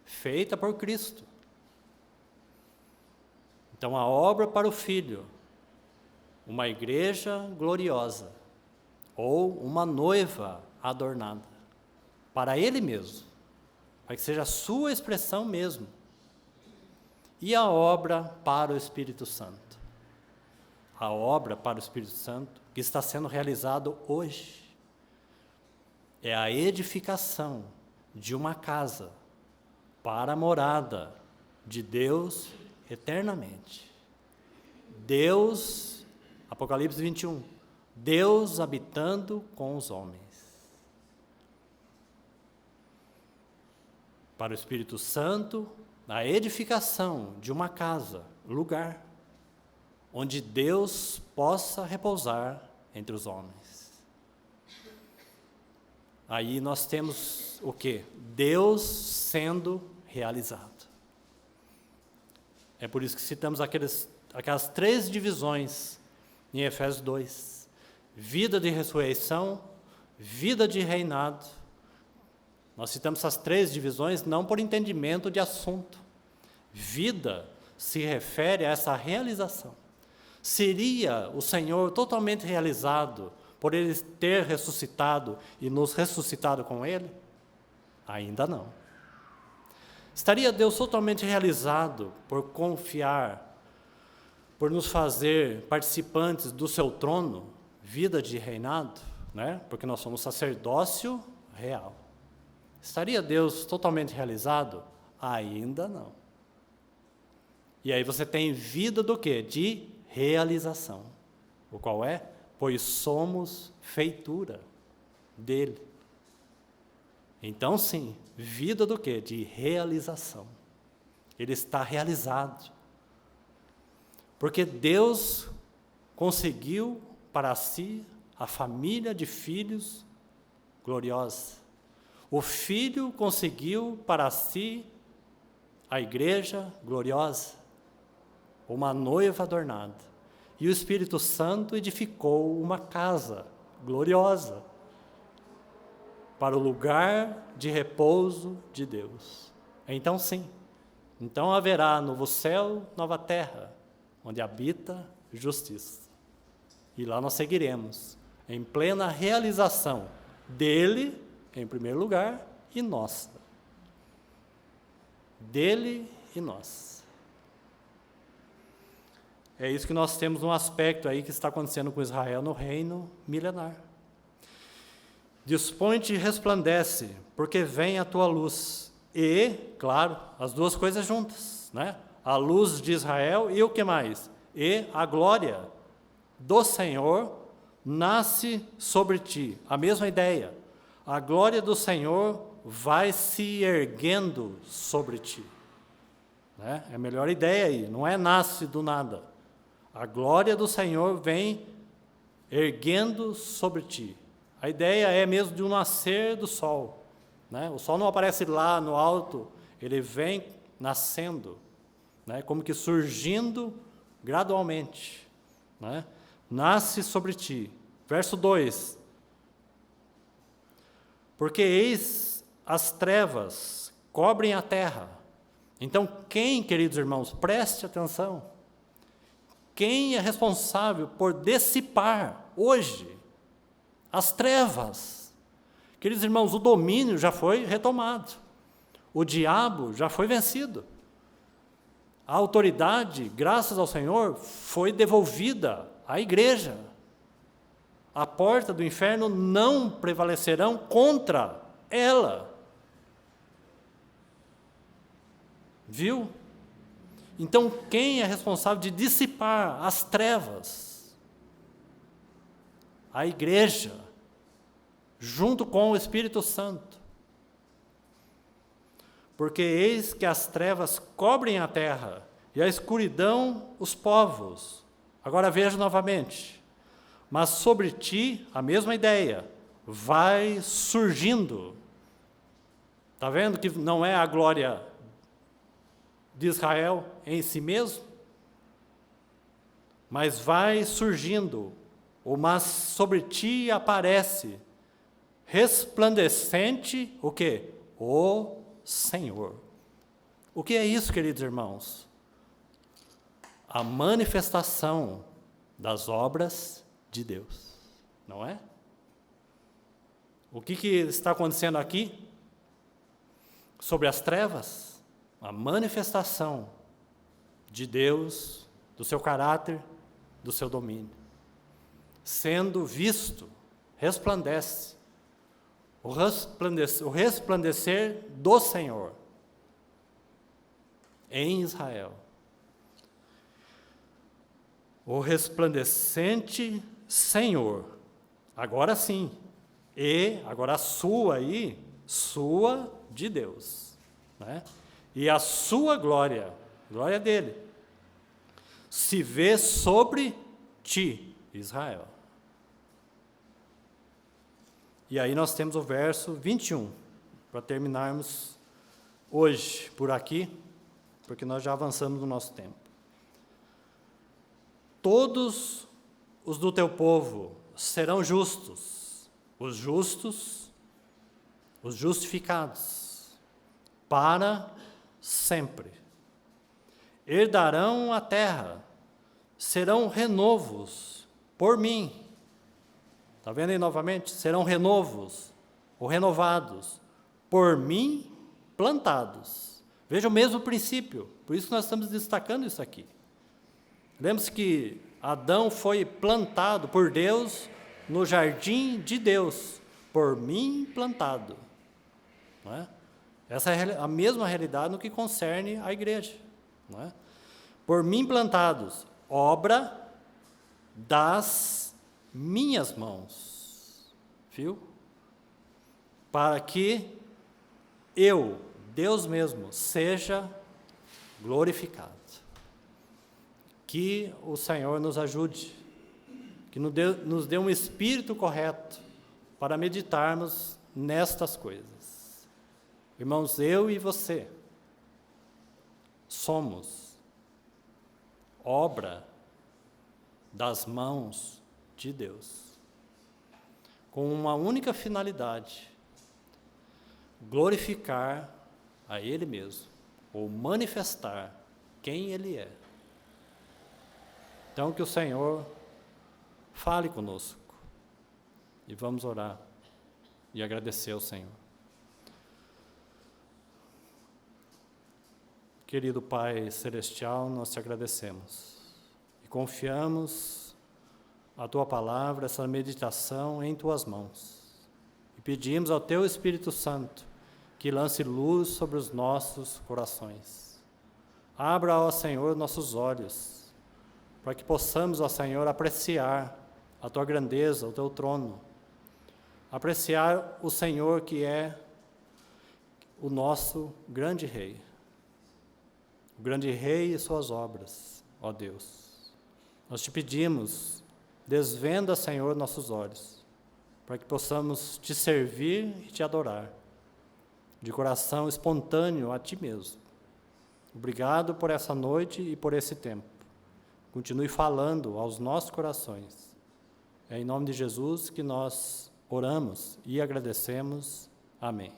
feita por Cristo. Então, a obra para o filho, uma igreja gloriosa, ou uma noiva adornada, para ele mesmo, para que seja a sua expressão mesmo. E a obra para o Espírito Santo. A obra para o Espírito Santo que está sendo realizado hoje é a edificação de uma casa para a morada de Deus eternamente. Deus, Apocalipse 21, Deus habitando com os homens. Para o Espírito Santo, a edificação de uma casa, lugar, onde Deus possa repousar entre os homens. Aí nós temos o quê? Deus sendo realizado. É por isso que citamos aquelas 3 divisões em Efésios 2. Vida de ressurreição, vida de reinado. Nós citamos essas 3 divisões não por entendimento de assunto. Vida se refere a essa realização. Seria o Senhor totalmente realizado por Ele ter ressuscitado e nos ressuscitado com Ele? Ainda não. Estaria Deus totalmente realizado por confiar, por nos fazer participantes do seu trono, vida de reinado, né? Porque nós somos sacerdócio real. Estaria Deus totalmente realizado? Ainda não. E aí você tem vida do quê? De realização. O qual é? Pois somos feitura dele. Então sim, vida do quê? De realização. Ele está realizado. Porque Deus conseguiu para si a família de filhos gloriosa. O Filho conseguiu para si a igreja gloriosa, uma noiva adornada. E o Espírito Santo edificou uma casa gloriosa para o lugar de repouso de Deus. Então sim, então haverá novo céu, nova terra, onde habita justiça. E lá nós seguiremos, em plena realização dele, em primeiro lugar, e nossa. Dele e nós. É isso que nós temos um aspecto aí que está acontecendo com Israel no reino milenar. Dispõe-te e resplandece, porque vem a tua luz. E, claro, as duas coisas juntas, né? A luz de Israel e o que mais? E a glória do Senhor nasce sobre ti. A mesma ideia. A glória do Senhor vai se erguendo sobre ti. Né? É a melhor ideia aí, não é nasce do nada. A glória do Senhor vem erguendo sobre ti. A ideia é mesmo de um nascer do sol. Né? O sol não aparece lá no alto, ele vem nascendo, né? Como que surgindo gradualmente. Né? Nasce sobre ti. Verso 2. Porque eis as trevas cobrem a terra. Então, quem, queridos irmãos, preste atenção, quem é responsável por dissipar hoje as trevas? Queridos irmãos, o domínio já foi retomado. O diabo já foi vencido. A autoridade, graças ao Senhor, foi devolvida à igreja. A porta do inferno não prevalecerão contra ela. Viu? Então, quem é responsável de dissipar as trevas? A igreja, junto com o Espírito Santo. Porque eis que as trevas cobrem a terra, e a escuridão os povos. Agora veja novamente. Mas sobre ti, a mesma ideia, vai surgindo. Está vendo que não é a glória de Israel em si mesmo? Mas vai surgindo, mas sobre ti aparece, resplandecente, o quê? O Senhor. O que é isso, queridos irmãos? A manifestação das obras de Deus, não é? O que está acontecendo aqui? Sobre as trevas, a manifestação de Deus, do seu caráter, do seu domínio. Sendo visto, resplandece. O resplandecer do Senhor em Israel. O resplandecente Senhor, agora sim, e agora a sua aí, sua de Deus, né? E a sua glória, glória dele, se vê sobre ti, Israel. E aí nós temos o verso 21, para terminarmos hoje por aqui, porque nós já avançamos no nosso tempo. Todos os do teu povo serão justos, os justos, os justificados, para sempre. Herdarão a terra, serão renovos por mim. Está vendo aí novamente? Serão renovos, ou renovados, por mim plantados. Veja o mesmo princípio, por isso que nós estamos destacando isso aqui. Lembre-se que Adão foi plantado por Deus no jardim de Deus, por mim plantado. Não é? Essa é a mesma realidade no que concerne a igreja. Não é? Por mim plantados, obra das minhas mãos. Viu? Para que eu, Deus mesmo, seja glorificado. Que o Senhor nos ajude, que nos dê um espírito correto para meditarmos nestas coisas. Irmãos, eu e você somos obra das mãos de Deus, com uma única finalidade: glorificar a Ele mesmo, ou manifestar quem Ele é. Então, que o Senhor fale conosco, e vamos orar e agradecer ao Senhor. Querido Pai Celestial, nós te agradecemos e confiamos a Tua palavra, essa meditação em Tuas mãos. E pedimos ao Teu Espírito Santo que lance luz sobre os nossos corações. Abra, ó Senhor, nossos olhos, para que possamos, ó Senhor, apreciar a Tua grandeza, o Teu trono, apreciar o Senhor que é o nosso grande Rei, o grande Rei e suas obras, ó Deus. Nós te pedimos, desvenda, Senhor, nossos olhos, para que possamos te servir e te adorar, de coração espontâneo a Ti mesmo. Obrigado por essa noite e por esse tempo. Continue falando aos nossos corações. É em nome de Jesus que nós oramos e agradecemos. Amém.